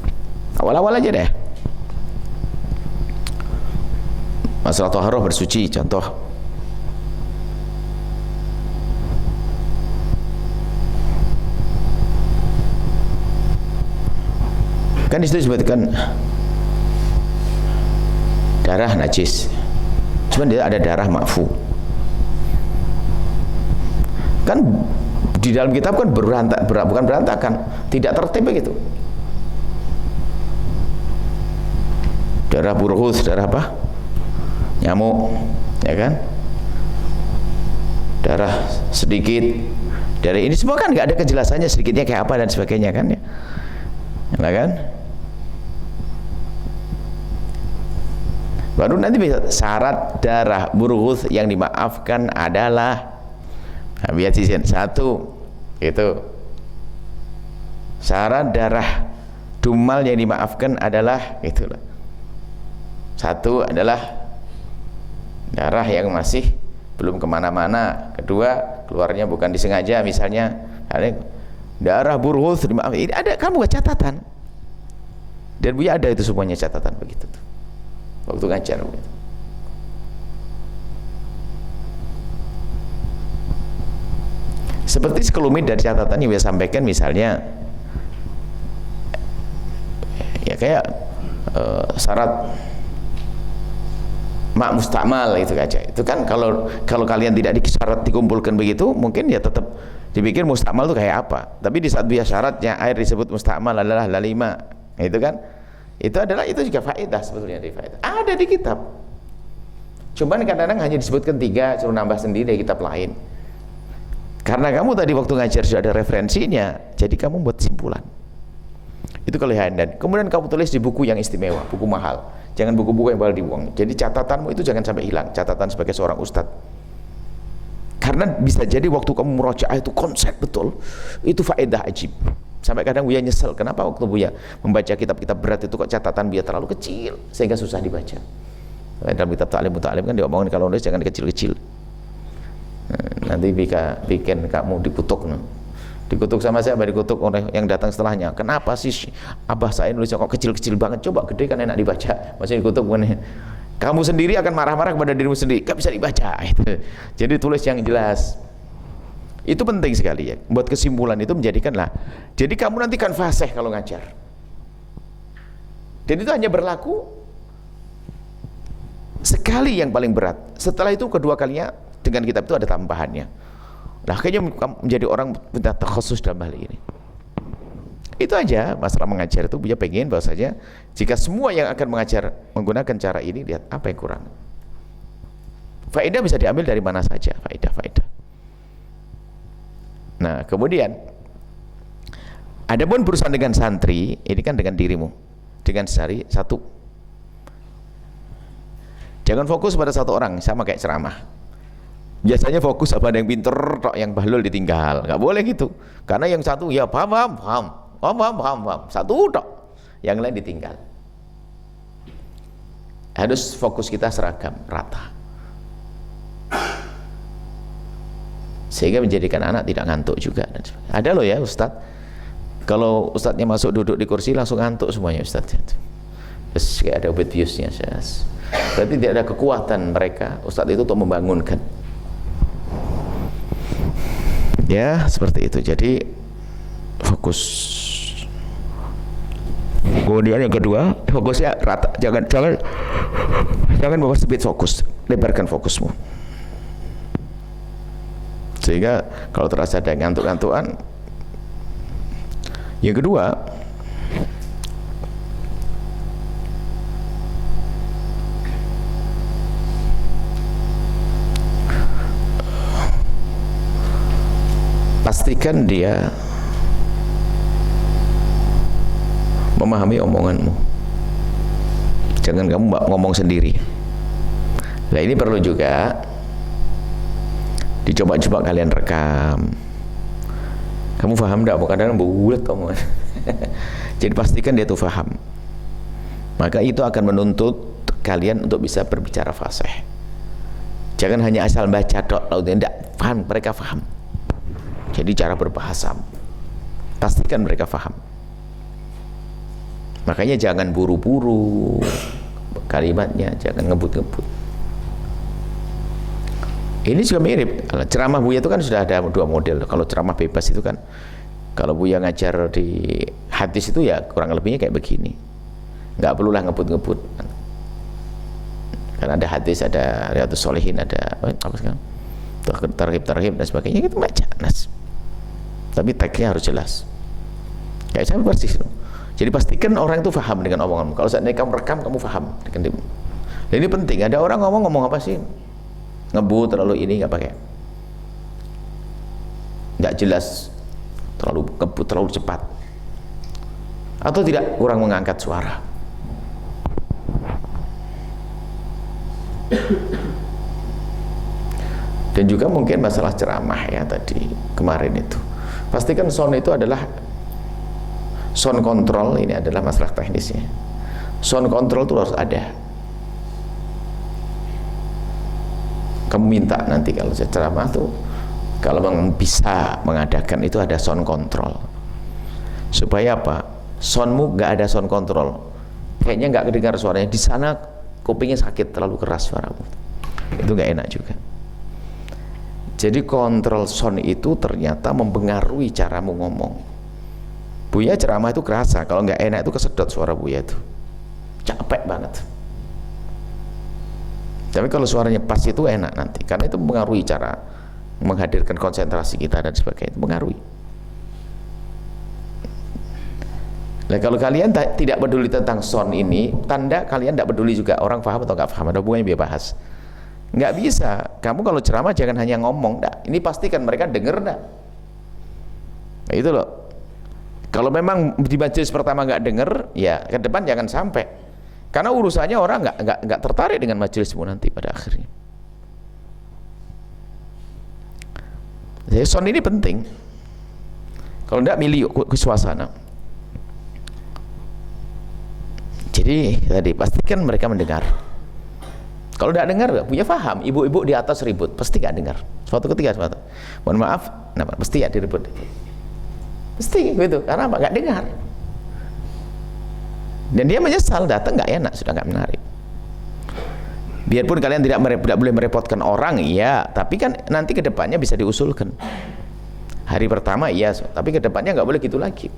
awal-awal aja deh, masalah thaharah bersuci contoh. Kan di situ disebutkan darah najis, cuman dia ada darah ma'fu. Kan di dalam kitab kan bukan berantakan, tidak tertib begitu. Darah burghus, darah apa? Nyamuk, ya kan? Darah sedikit, dari ini semua kan nggak ada kejelasannya sedikitnya kayak apa dan sebagainya kan ya, ya kan? Baru nanti bisa syarat darah burghus yang dimaafkan adalah biar satu itu syarat darah dumal yang dimaafkan adalah itulah satu adalah darah yang masih belum kemana-mana, kedua keluarnya bukan disengaja, misalnya darah burghus dimaafkan. Ini ada kamu gak catatan dan Buya ada itu semuanya catatan begitu tuh waktu ngajar begitu. Seperti sekelumit dari catatan yang saya sampaikan, misalnya ya kayak syarat mak mustakmal itu aja. Itu kan kalau kalian tidak syarat dikumpulkan begitu, mungkin ya tetap dipikir mustakmal itu kayak apa. Tapi di saat biasa syaratnya air disebut mustakmal adalah lalima, itu kan itu juga faedah sebetulnya dari faedah. Ada di kitab. Cuman kadang-kadang hanya disebutkan 3, suruh nambah sendiri dari kitab lain. Karena kamu tadi waktu ngajar sudah ada referensinya, jadi kamu buat simpulan. Itu kelebihan. Dan kemudian kamu tulis di buku yang istimewa, buku mahal. Jangan buku-buku yang bakal dibuang. Jadi catatanmu itu jangan sampai hilang. Catatan sebagai seorang ustadz. Karena bisa jadi waktu kamu murojaah itu konsep betul, itu faedah ajib. Sampai kadang Buya nyesel, kenapa waktu Buya membaca kitab-kitab berat itu kok catatan Buya terlalu kecil sehingga susah dibaca. Dalam kitab Ta'lim Muta'alim kan diomongin kalau nulis jangan kecil-kecil. Nanti bikin kamu dikutuk. Dikutuk sama siapa? Dikutuk oleh yang datang setelahnya. Kenapa sih abah saya nulisnya kok kecil-kecil banget? Coba gede kan enak dibaca. Maksudnya dikutuk bukan? Kamu sendiri akan marah-marah kepada dirimu sendiri. Gak bisa dibaca. Jadi tulis yang jelas. Itu penting sekali ya. Buat kesimpulan itu menjadikanlah. Jadi kamu nanti kan fasih kalau ngajar. Dan itu hanya berlaku sekali yang paling berat. Setelah itu kedua kalinya dengan kitab itu ada tambahannya. Nah, kayaknya menjadi orang minta takhusus dalam hal ini. Itu aja masalah mengajar itu. Buya pengen bahwasanya jika semua yang akan mengajar menggunakan cara ini, lihat apa yang kurang. Faedah bisa diambil dari mana saja, faedah. Nah, kemudian adapun berurusan dengan santri, ini kan dengan dirimu, dengan satu. Jangan fokus pada satu orang, sama kayak ceramah. Biasanya fokus apa ada yang pinter, yang bahlul ditinggal. Nggak boleh gitu. Karena yang satu ya paham. Satu tok, yang lain ditinggal. Harus fokus kita seragam, rata. Sehingga menjadikan anak tidak ngantuk juga. Ada loh ya Ustadz, kalau Ustadznya masuk duduk di kursi langsung ngantuk semuanya Ustadznya. Terus kayak ada obediusnya. Berarti tidak ada kekuatan mereka Ustadz itu untuk membangunkan. Ya seperti itu. Jadi fokus. Kemudian yang kedua, fokusnya rata. Jangan bawa sempit fokus. Lebarkan fokusmu. Sehingga kalau terasa ada ngantuk-ngantukan. Yang kedua, pastikan dia memahami omonganmu. Jangan kamu ngomong sendiri. Nah ini perlu juga dicoba-coba kalian rekam. Kamu paham enggak? Kadang bulat omongan. Jadi pastikan dia tuh paham. Maka itu akan menuntut kalian untuk bisa berbicara fasih. Jangan hanya asal baca tok, lalu tidak paham, mereka paham. Jadi cara berbahasa pastikan mereka paham. Makanya jangan buru-buru kalimatnya, jangan ngebut-ngebut. Ini juga mirip ceramah Buya itu kan sudah ada dua model. Kalau ceramah bebas itu kan, kalau Buya ngajar di hadis itu ya kurang lebihnya kayak begini, nggak perlulah ngebut-ngebut. Kan ada hadis, ada Riyadhus Shalihin, ada apa sekarang tarhib dan sebagainya, kita baca nas. Tapi teksnya harus jelas. Kayak saya persis. Jadi pastikan orang itu paham dengan omonganmu. Kalau seandainya kamu rekam, kamu paham dengan dia. Dan ini penting. Ada orang ngomong apa sih? Ngebut terlalu ini nggak pakai. Nggak jelas. Terlalu ngebut, terlalu cepat. Atau tidak kurang mengangkat suara. Dan juga mungkin masalah ceramah ya tadi kemarin itu. Pastikan sound itu adalah sound control, ini adalah masalah teknisnya. Sound control itu harus ada. Kamu minta nanti kalau saya ceramah tuh, kalau bisa mengadakan itu ada sound control. Supaya apa? Soundmu nggak ada sound control. Kayaknya nggak kedengar suaranya. Di sana kupingnya sakit, terlalu keras suaramu. Itu nggak enak juga. Jadi kontrol sound itu ternyata mempengaruhi caramu ngomong. Buya ceramah itu kerasa, kalau nggak enak itu kesedot suara Buya itu, capek banget. Tapi kalau suaranya pas itu enak nanti, karena itu mempengaruhi cara menghadirkan konsentrasi kita dan sebagainya, itu mempengaruhi. Nah kalau kalian tidak peduli tentang sound ini, tanda kalian tidak peduli juga orang paham atau nggak paham, ada hubungannya biar bahas. Nggak bisa. Kamu kalau ceramah jangan hanya ngomong, ini pastikan mereka dengar dah. Nah, itu loh. Kalau memang di majelis pertama nggak dengar, ya ke depan jangan sampai. Karena urusannya orang nggak tertarik dengan majelismu nanti pada akhirnya. Jadi sound ini penting. Kalau tidak milih ke suasana. Jadi tadi pastikan mereka mendengar. Kalau tidak dengar, nggak punya paham. Ibu-ibu di atas ribut, pasti nggak dengar. Suatu ketika, mohon maaf, pasti ya diribut. Pasti gitu, karena apa? Nggak dengar. Dan dia menyesal, datang nggak enak, sudah nggak menarik. Biarpun kalian tidak boleh merepotkan orang, iya, tapi kan nanti kedepannya bisa diusulkan. Hari pertama iya, tapi kedepannya nggak boleh gitu lagi.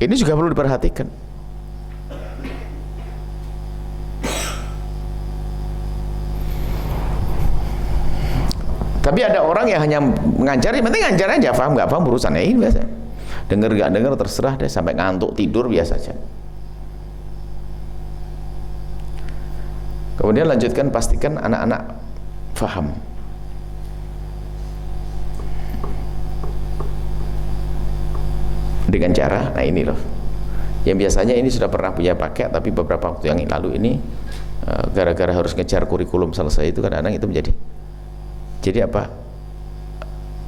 Ini juga perlu diperhatikan. Tapi ada orang yang hanya mengajar, yang penting ngajar aja, paham nggak paham urusannya ini biasa. Dengar nggak dengar terserah deh, sampai ngantuk tidur biasa aja. Kemudian lanjutkan, pastikan anak-anak paham. Dengan cara, nah ini loh, yang biasanya ini sudah pernah punya pakai, tapi beberapa waktu yang lalu ini gara-gara harus ngejar kurikulum selesai itu kadang-kadang itu menjadi. Jadi apa?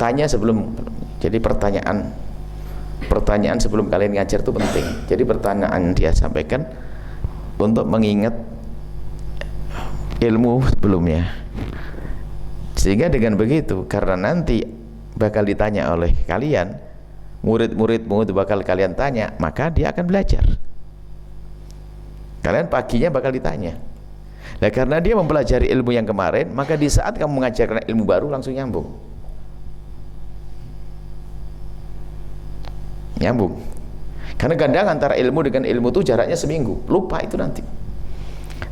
Tanya sebelum. Jadi pertanyaan sebelum kalian ngajar itu penting. Jadi pertanyaan dia sampaikan untuk mengingat ilmu sebelumnya. Sehingga dengan begitu, karena nanti bakal ditanya oleh kalian, murid-muridmu itu bakal kalian tanya, maka dia akan belajar. Kalian paginya bakal ditanya. Nah, karena dia mempelajari ilmu yang kemarin, maka di saat kamu mengajarkan ilmu baru langsung nyambung. Karena kadang antara ilmu dengan ilmu itu jaraknya seminggu, lupa itu nanti.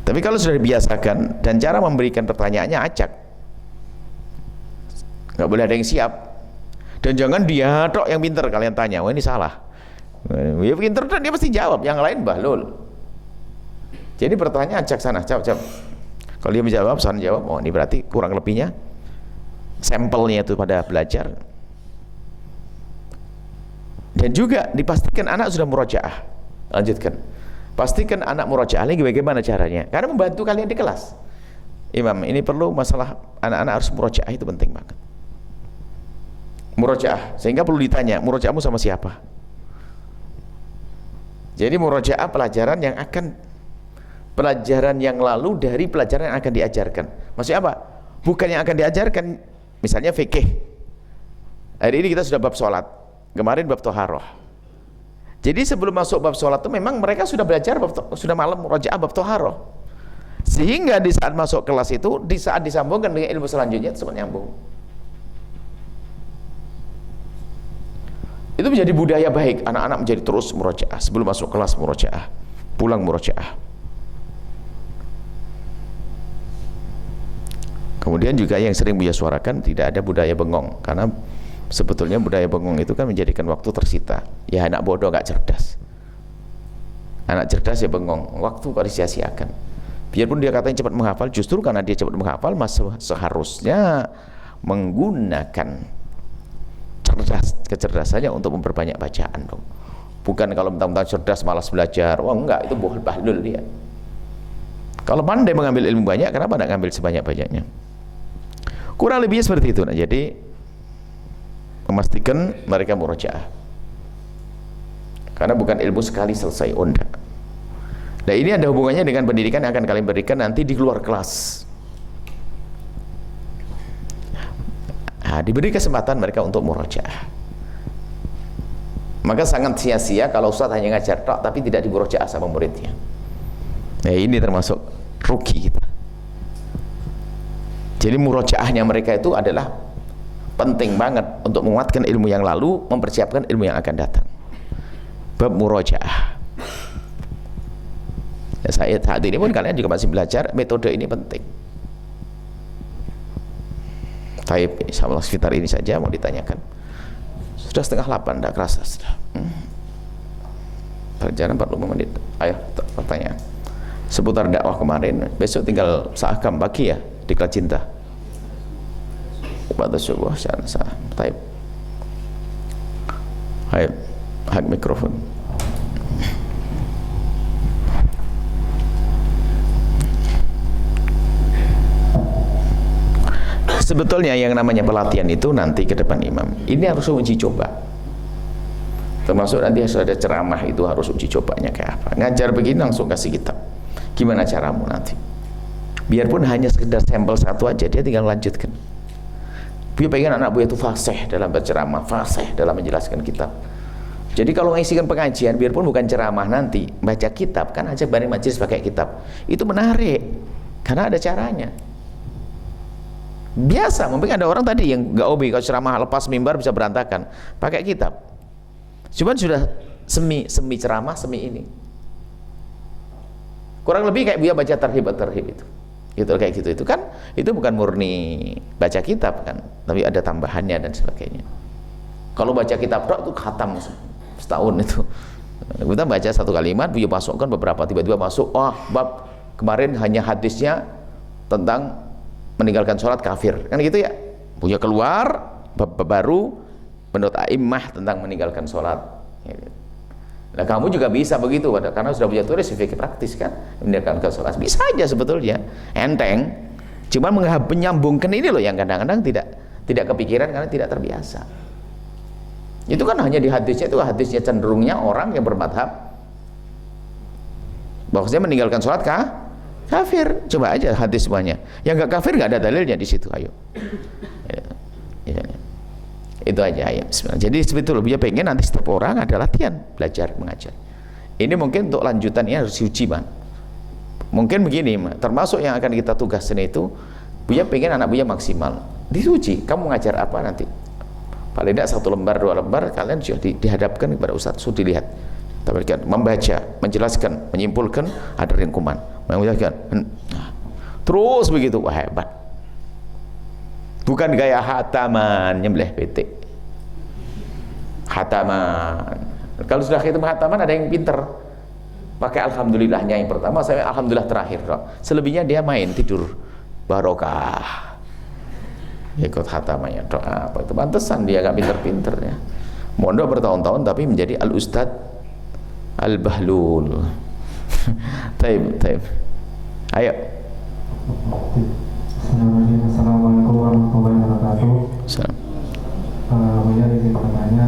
Tapi kalau sudah dibiasakan dan cara memberikan pertanyaannya acak, nggak boleh ada yang siap. Dan jangan dia tok yang pinter kalian tanya, wah ini salah. Dia pinter dan dia pasti jawab, yang lain bahlul. Jadi pertanyaan acak sana, jawab. Kalau dia menjawab, sana jawab, oh ini berarti kurang lebihnya sampelnya itu pada belajar. Dan juga dipastikan anak sudah murojaah. Lanjutkan. Pastikan anak murojaah lagi bagaimana caranya. Karena membantu kalian di kelas. Imam, ini perlu masalah anak-anak harus murojaah, itu penting banget. Murojaah, sehingga perlu ditanya, murojaahmu sama siapa? Jadi murojaah pelajaran yang lalu dari pelajaran yang akan diajarkan. Maksudnya apa? Bukan yang akan diajarkan, misalnya fikih. Hari ini kita sudah bab sholat, kemarin bab toharoh. Jadi sebelum masuk bab sholat itu memang mereka sudah belajar, sudah malam murojaah bab toharoh. Sehingga di saat masuk kelas itu, di saat disambungkan dengan ilmu selanjutnya, itu semua nyambung. Itu menjadi budaya baik, anak-anak menjadi terus murojaah, sebelum masuk kelas murojaah, pulang murojaah. Kemudian juga yang sering Buya suarakan, tidak ada budaya bengong, karena sebetulnya budaya bengong itu kan menjadikan waktu tersita. Ya anak bodoh gak cerdas, anak cerdas ya bengong, waktu kok disia-siakan. Biarpun dia katanya cepat menghafal, justru karena dia cepat menghafal, seharusnya menggunakan kecerdasannya untuk memperbanyak bacaan dong. Bukan kalau mentang-mentang cerdas malas belajar. Wah enggak, itu bohong bahlul dia. Kalau pandai mengambil ilmu banyak, kenapa tidak ngambil sebanyak-banyaknya? Kurang lebihnya seperti itu. Nah, jadi memastikan mereka murojaah. Karena bukan ilmu sekali selesai, enggak. Nah, ini ada hubungannya dengan pendidikan yang akan kalian berikan nanti di luar kelas. Nah, diberi kesempatan mereka untuk murojaah. Maka sangat sia-sia kalau Ustaz hanya ngajar tok tapi tidak dimurojaah sama muridnya. Nah, ini termasuk rugi kita. Jadi murojaahnya mereka itu adalah penting banget untuk menguatkan ilmu yang lalu, mempersiapkan ilmu yang akan datang. Bab murojaah. Ya, saat ini pun kalian juga masih belajar, metode ini penting. Taib, insyaallah sekitar ini saja mau ditanyakan. Sudah 7:30, tidak kerasa sudah. Perjalanan 45 menit. Ayo pertanyaan seputar dakwah kemarin. Besok tinggal seahkam pagi ya, diklat cinta. Pada subuh sah. Taib. Ayo, hak mikrofon. Sebetulnya yang namanya pelatihan itu nanti ke depan imam, ini harus uji coba. Termasuk nanti harus ada ceramah, itu harus uji cobanya kayak apa. Ngajar begini langsung kasih kitab. Gimana caramu nanti? Biarpun hanya sekedar sampel satu aja, dia tinggal lanjutkan. Buya pengen anak Buya itu fasih dalam berceramah, fasih dalam menjelaskan kitab. Jadi kalau ngisikan pengajian, biarpun bukan ceramah nanti, baca kitab, kan ajak bareng majelis pakai kitab. Itu menarik, karena ada caranya. Biasa, mungkin ada orang tadi yang nggak hobi, kalau ceramah lepas mimbar bisa berantakan, pakai kitab. Cuman sudah semi ceramah, semi ini. Kurang lebih kayak Buya baca terhib itu. Gitu kayak gitu itu kan, itu bukan murni baca kitab kan, tapi ada tambahannya dan sebagainya. Kalau baca kitab itu khatam setahun itu. Kita baca satu kalimat, Buya masukkan beberapa, tiba-tiba masuk, bab kemarin hanya hadisnya tentang meninggalkan sholat kafir, kan gitu ya. Buya keluar bab baru menurut a'immah tentang meninggalkan sholat. Nah kamu juga bisa begitu, karena sudah punya tulis fikih praktis kan, meninggalkan sholat bisa aja sebetulnya, enteng. Cuman menyambungkan ini loh yang kadang-kadang tidak kepikiran karena tidak terbiasa. Itu kan hanya di hadisnya, itu hadisnya cenderungnya orang yang bermadhab bahwasanya meninggalkan sholat kafir. Coba aja hadis semuanya, yang nggak kafir nggak ada dalilnya di situ. Ayo, itu aja ya. Jadi sebetulnya Buya pengen nanti setiap orang ada latihan belajar mengajar. Ini mungkin untuk lanjutannya harus diuji man. Mungkin begini, termasuk yang akan kita tugaskan itu, Buya pengen anak Buya maksimal diuji. Kamu ngajar apa nanti? Paling tidak 1 lembar 2 lembar kalian sudah dihadapkan kepada Ustadz, sudah dilihat, membaca, menjelaskan, menyimpulkan, ada rangkuman, menjelaskan, terus begitu. Wah hebat. Bukan gaya hataman nyembelih petik. Hataman. Kalau sudah khitam hataman ada yang pinter, pakai alhamdulillahnya yang pertama, saya alhamdulillah terakhir. Selebihnya dia main tidur barokah. Ikut hatamannya doa apa itu, pantesan dia gak pinter-pinternya. Mondok bertahun-tahun tapi menjadi al-ustad al-bahlul. Taib. Ayo. Assalamualaikum warahmatullahi wabarakatuh. Buya izin bertanya,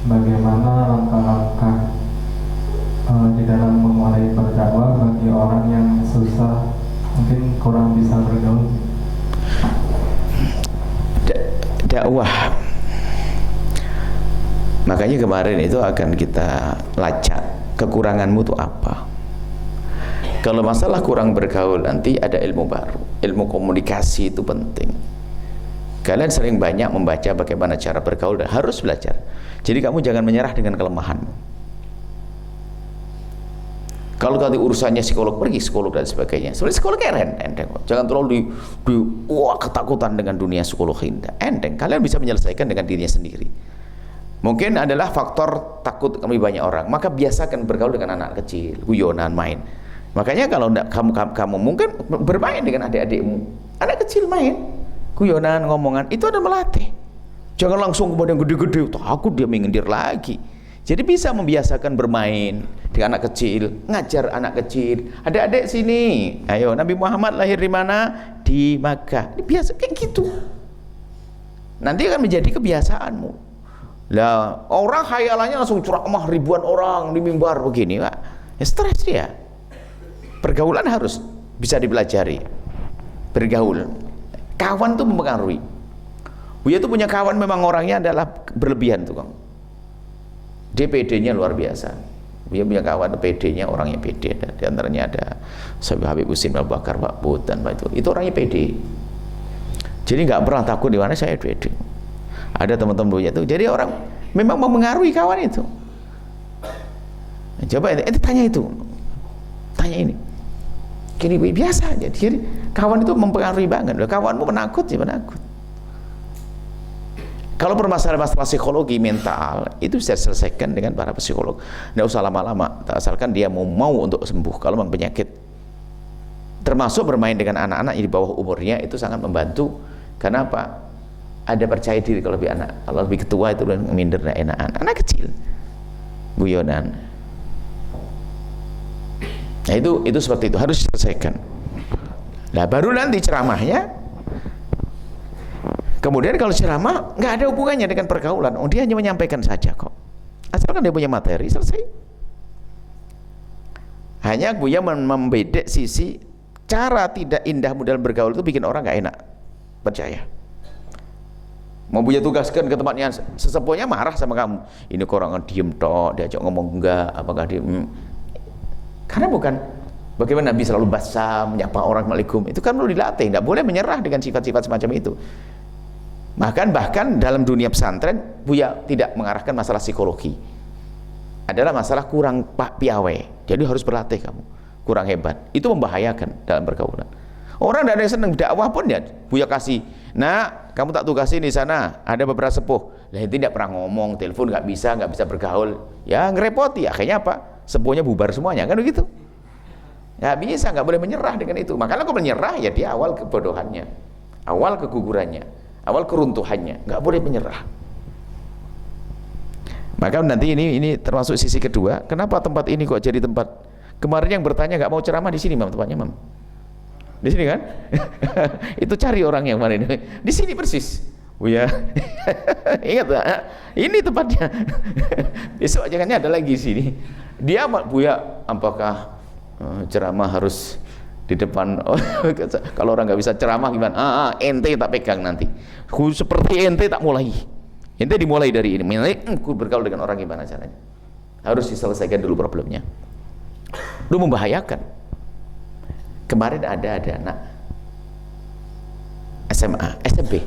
bagaimana langkah-langkah di dalam memulai berdakwah bagi orang yang susah, mungkin kurang bisa bergaul? Dakwah, makanya kemarin itu akan kita lacak kekuranganmu itu apa. Kalau masalah kurang bergaul, nanti ada ilmu baru, ilmu komunikasi itu penting. Kalian sering banyak membaca bagaimana cara bergaul dan harus belajar. Jadi kamu jangan menyerah dengan kelemahanmu. Kalau tadi urusannya psikolog, pergi psikolog dan sebagainya. Sebenarnya psikolog enteng. Jangan terlalu ketakutan dengan dunia psikolog enteng. Kalian bisa menyelesaikan dengan dirinya sendiri. Mungkin adalah faktor takut lebih banyak orang, maka biasakan bergaul dengan anak kecil, guyonan, main. Makanya kalau kamu mungkin bermain dengan adik-adikmu, anak kecil main, guyonan, ngomongan, itu ada melatih. Jangan langsung kepada yang gede-gede, takut dia mengindir lagi. Jadi bisa membiasakan bermain dengan anak kecil, ngajar anak kecil. Adik-adik sini, ayo, Nabi Muhammad lahir di mana? Di Makkah. Ini biasa kayak gitu. Nanti akan menjadi kebiasaanmu. Lah, orang khayalannya langsung ceramah ribuan orang di mimbar begini, Pak. Ya stres dia. Pergaulan harus bisa dipelajari. Bergaul. Kawan itu mempengaruhi. Buya itu punya kawan memang orangnya adalah berlebihan tuh, Kang. DPD-nya luar biasa. Dia punya kawan PD-nya orangnya PD. Di antaranya ada Sahabat Habib Husin Abu Bakar, Pak Bud dan Pak itu orangnya PD. Jadi nggak pernah takut di mana saya PD. Ada teman-teman Buya itu. Jadi orang memang mempengaruhi kawan itu. Coba itu tanya itu. Tanya ini. Kini biasa aja. Jadi kawan itu mempengaruhi banget. Kawanmu penakut sih penakut. Kalau permasalahan masalah psikologi mental itu bisa diselesaikan dengan para psikolog. Nggak usah lama-lama, asalkan dia mau untuk sembuh. Kalau memang penyakit, termasuk bermain dengan anak-anak di bawah umurnya itu sangat membantu. Karena apa? Ada percaya diri kalau lebih anak. Kalau lebih ketua itu minder enakan. Anak kecil, guyonan. Nah itu seperti itu harus diselesaikan. Nah baru nanti ceramahnya Kemudian kalau ceramah nggak ada hubungannya dengan pergaulan, dia hanya menyampaikan saja kok. Asalkan dia punya materi, selesai. Hanya Buya membedek sisi cara tidak indah modal bergaul itu bikin orang nggak enak, percaya. Mau Buya tugaskan ke tempatnya sesepuhnya marah sama kamu, ini kok orang diem tok, diajak ngomong enggak, apakah dia karena bukan bagaimana Nabi selalu basam menyapa orang Assalamualaikum, itu kan perlu dilatih, tidak boleh menyerah dengan sifat-sifat semacam itu. Bahkan dalam dunia pesantren Buya tidak mengarahkan masalah psikologi, adalah masalah kurang piawai, jadi harus berlatih kamu, kurang hebat, itu membahayakan dalam pergaulan. Orang tidak ada yang senang dakwah pun ya Buya kasih, nah kamu tak tugasin di sana, ada beberapa sepuh, lah itu tidak pernah ngomong, telepon nggak bisa bergaul, ya ngerepoti, akhirnya apa? Sepuhnya bubar semuanya, kan begitu. Nggak bisa, nggak boleh menyerah dengan itu. Makanya kalau menyerah ya dia awal kebodohannya, awal kegugurannya, awal keruntuhannya, nggak boleh menyerah. Maka nanti ini termasuk sisi kedua, kenapa tempat ini kok jadi tempat, kemarin yang bertanya nggak mau ceramah di sini, Mam, tempatnya, Mam. Di sini kan? Itu cari orang yang mana ini. Di sini persis. Buya. Ingat tak? Ini tempatnya. Besok jangannya ada lagi di sini. Dia Buya, apakah ceramah harus di depan? Kalau orang nggak bisa ceramah gimana? Ente tak pegang nanti. Seperti ente tak mulai. Ente dimulai dari ini. Bergaul dengan orang gimana caranya? Harus diselesaikan dulu problemnya. Lu membahayakan. Kemarin ada anak SMA, SMP,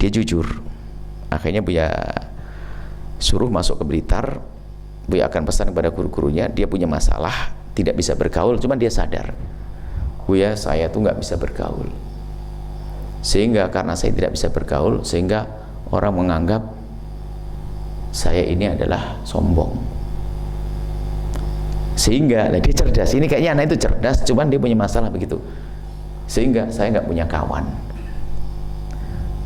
dia jujur, akhirnya Buya suruh masuk ke Blitar. Buya akan pesan kepada guru-gurunya, dia punya masalah, tidak bisa bergaul, cuman dia sadar, Buya saya tuh nggak bisa bergaul, sehingga karena saya tidak bisa bergaul, sehingga orang menganggap saya ini adalah sombong. Sehingga dia cerdas, ini kayaknya anak itu cerdas, cuman dia punya masalah begitu, sehingga saya nggak punya kawan.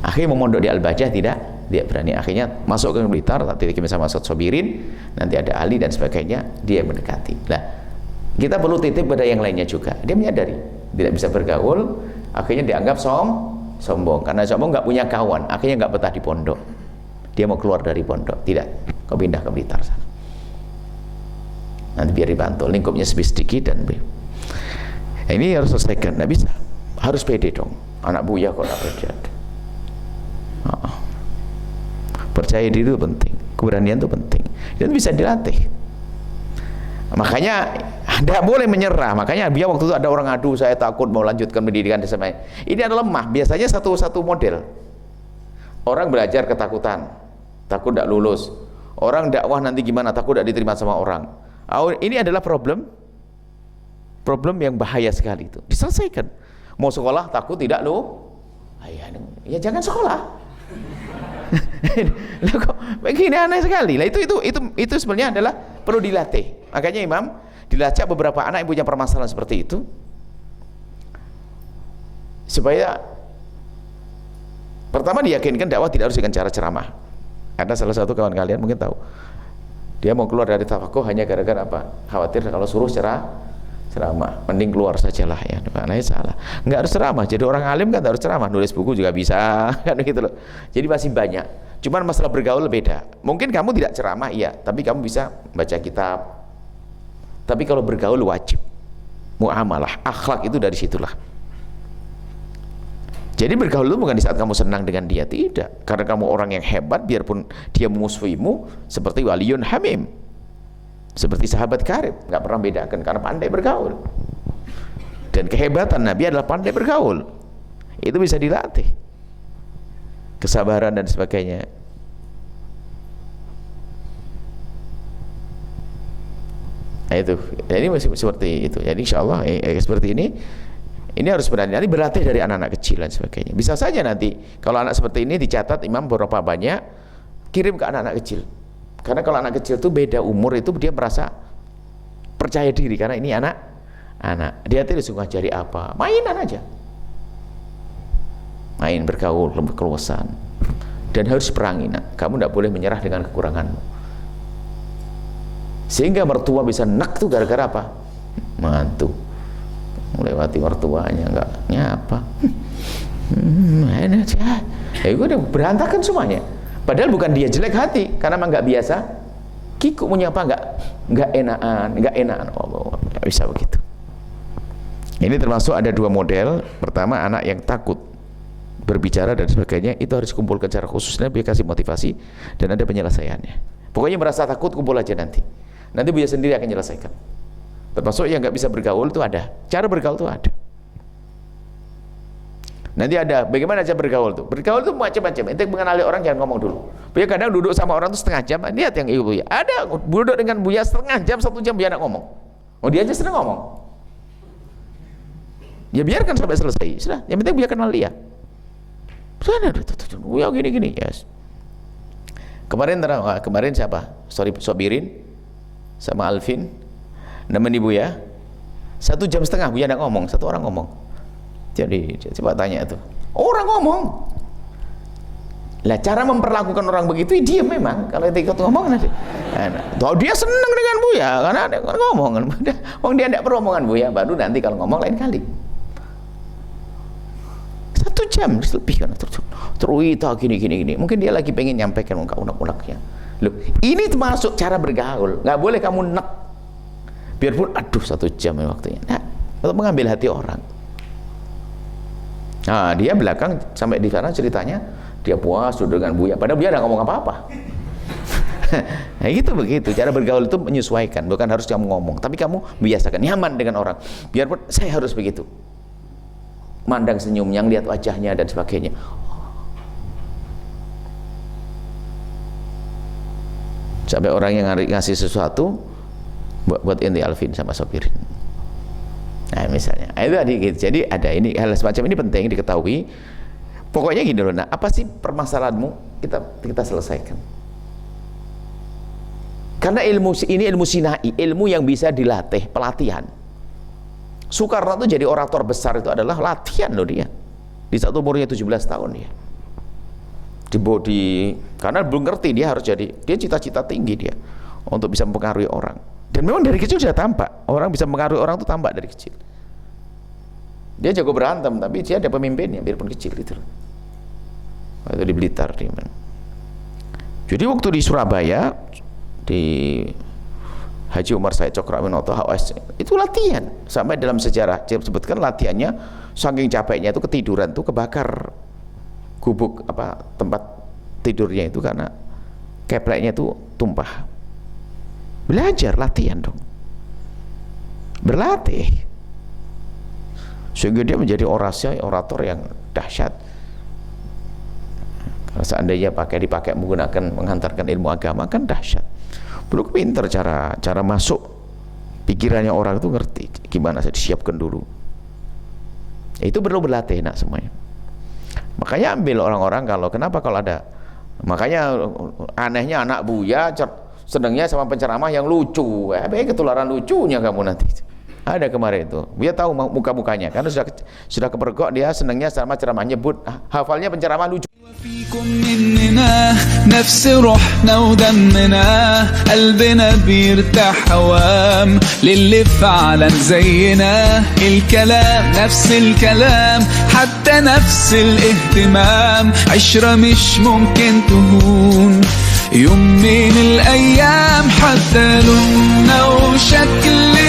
Akhirnya memondok di Al-Bajah, tidak berani. Akhirnya masuk ke Blitar, nanti sama Ustaz Sobirin, nanti ada Ali dan sebagainya, dia mendekati. Nah, kita perlu titip pada yang lainnya juga. Dia menyadari tidak bisa bergaul, akhirnya dianggap sombong, karena sombong nggak punya kawan, akhirnya nggak betah di pondok. Dia mau keluar dari pondok, tidak, kau pindah ke Blitar sana. Nanti biar dibantu, lingkupnya sedikit dan ini harus selesaikan, nggak bisa, harus pede dong. Anak Buya kok nggak pede. Percaya diri itu penting, keberanian itu penting, itu bisa dilatih. Makanya tidak boleh menyerah. Makanya Buya waktu itu ada orang ngadu, saya takut mau lanjutkan pendidikan di sana. Ini adalah lemah. Biasanya satu model. Orang belajar ketakutan, takut tidak lulus. Orang dakwah nanti gimana, takut tidak diterima sama orang. Ini adalah problem yang bahaya sekali itu. Diselesaikan. Mau sekolah takut tidak lo? Ya jangan sekolah. Lah kok begini aneh sekali. Lah itu sebenarnya adalah perlu dilatih. Makanya Imam dilacak beberapa anak yang punya permasalahan seperti itu, supaya pertama diyakinkan dakwah tidak harus dengan cara ceramah. Ada salah satu kawan kalian mungkin tahu, dia mau keluar dari tafakuh hanya gara-gara apa? Khawatir kalau suruh ceramah, mending keluar sajalah ya. Maknanya salah. Nggak harus ceramah. Jadi orang alim kan harus ceramah, nulis buku juga bisa, kan gitu loh. Jadi masih banyak. Cuman masalah bergaul beda. Mungkin kamu tidak ceramah, iya, tapi kamu bisa baca kitab. Tapi kalau bergaul wajib. Muamalah, akhlak itu dari situlah. Jadi bergaul itu bukan di saat kamu senang dengan dia, tidak. Karena kamu orang yang hebat, biarpun dia memusuhimu, seperti waliyun hamim, seperti sahabat karib, nggak pernah bedakan karena pandai bergaul. Dan kehebatan Nabi adalah pandai bergaul. Itu bisa dilatih, kesabaran dan sebagainya. Nah itu, jadi masih seperti itu. Jadi insya Allah seperti ini harus berani, nanti berlatih dari anak-anak kecil dan sebagainya. Bisa saja nanti kalau anak seperti ini dicatat Imam berapa banyak, kirim ke anak-anak kecil. Karena kalau anak kecil itu beda umur, itu dia merasa percaya diri karena ini anak dia tidak suka cari apa, mainan aja, main, bergaul, keluasan. Dan harus perangi, nak. Kamu tidak boleh menyerah dengan kekuranganmu. Sehingga mertua bisa nak tuh gara-gara apa? Mantu melewati mertuanya, enggak nyapa, enak ya. Ya itu udah berantakan semuanya. Padahal bukan dia jelek hati, karena memang nggak biasa. Kikuk menyapa nggak enakan. Allah, nggak bisa begitu. Ini termasuk ada dua model. Pertama, anak yang takut berbicara dan sebagainya, itu harus kumpulkan secara khusus, Nabi kasih motivasi dan ada penyelesaiannya. Pokoknya merasa takut, kumpul aja nanti Buya sendiri akan menyelesaikan. Termasuk yang nggak bisa bergaul itu ada, cara bergaul itu ada. Nanti ada bagaimana cara bergaul tuh. Bergaul tuh macam-macam. Ente mengenali orang jangan ngomong dulu. Buya kadang duduk sama orang tuh setengah jam, lihat yang ibu Buya. Ada duduk dengan Buya setengah jam, 1 jam Buya nak ngomong. Oh dia aja senang ngomong. Ya biarkan sampai selesai. Sudah, yang penting Buya kenal dia. Sana Buya gini-gini, yes. Kemarin siapa? Sobirin sama Alvin nemenin Buya 1 jam setengah Buya nak ngomong, satu orang ngomong. Jadi coba tanya tuh, orang ngomong lah, cara memperlakukan orang begitu dia memang kalau ikut ngomong nanti dia senang dengan Buya karena ada ngomong. Dia tidak perlu omongan Buya, baru nanti kalau ngomong lain kali. 1 jam lebih kan terus gini. Mungkin dia lagi pengen nyampaikan unek-uneknya. Loh, ini termasuk cara bergaul. Nggak boleh kamu nek. Biarpun 1 jam waktunya. Nah, untuk mengambil hati orang. Nah, dia belakang sampai di sana ceritanya dia puas dengan Buya. Padahal Buya nggak ngomong apa-apa. Nah, begitu. Cara bergaul itu menyesuaikan. Bukan harus kamu ngomong, tapi kamu biasakan nyaman dengan orang. Biarpun saya harus begitu. Mandang senyumnya, lihat wajahnya dan sebagainya. Sampai orang yang ngasih sesuatu buat inti Alvin sama Sobirin. Nah misalnya, itu tadi gitu. Jadi ada ini hal semacam ini penting diketahui. Pokoknya gini loh. Nah, apa sih permasalahanmu? Kita selesaikan. Karena ilmu ini ilmu sinai, ilmu yang bisa dilatih, pelatihan. Soekarno itu jadi orator besar itu adalah latihan loh dia. Di saat umurnya 17 tahun dia. Karena belum ngerti dia harus jadi, dia cita-cita tinggi dia untuk bisa mempengaruhi orang. Dan memang dari kecil sudah tampak, orang bisa mempengaruhi orang itu tampak dari kecil. Dia jago berantem, tapi dia ada pemimpinnya biarpun kecil itu. Itu di Blitar dia. Jadi waktu di Surabaya di Haji Umar Said Cokroaminoto HOS itu latihan sampai dalam sejarah disebutkan latihannya saking capeknya itu ketiduran tuh kebakar gubuk tempat tidurnya itu karena kepleknya itu tumpah. Belajar latihan dong, berlatih sehingga dia menjadi orator yang dahsyat. Kalau seandainya dipakai menggunakan menghantarkan ilmu agama kan dahsyat. Perlu pintar cara masuk pikirannya orang itu ngerti gimana saya disiapkan dulu. Itu perlu berlatih nak semuanya. Makanya ambil orang-orang kalau ada, makanya anehnya anak Buya senangnya sama penceramah yang lucu. Ketularan lucunya kamu nanti. Ada kemarin itu, Buya tahu muka-mukanya karena sudah kepergok dia senangnya sama ceramah nyebut hafalnya penceramah lucu. فيكم مننا نفس روحنا ودمنا قلبنا بيرتاح هوام للي فعلا زينا الكلام نفس الكلام حتى نفس الاهتمام عشرة مش ممكن تهون يوم من الأيام حتى لوننا وشكل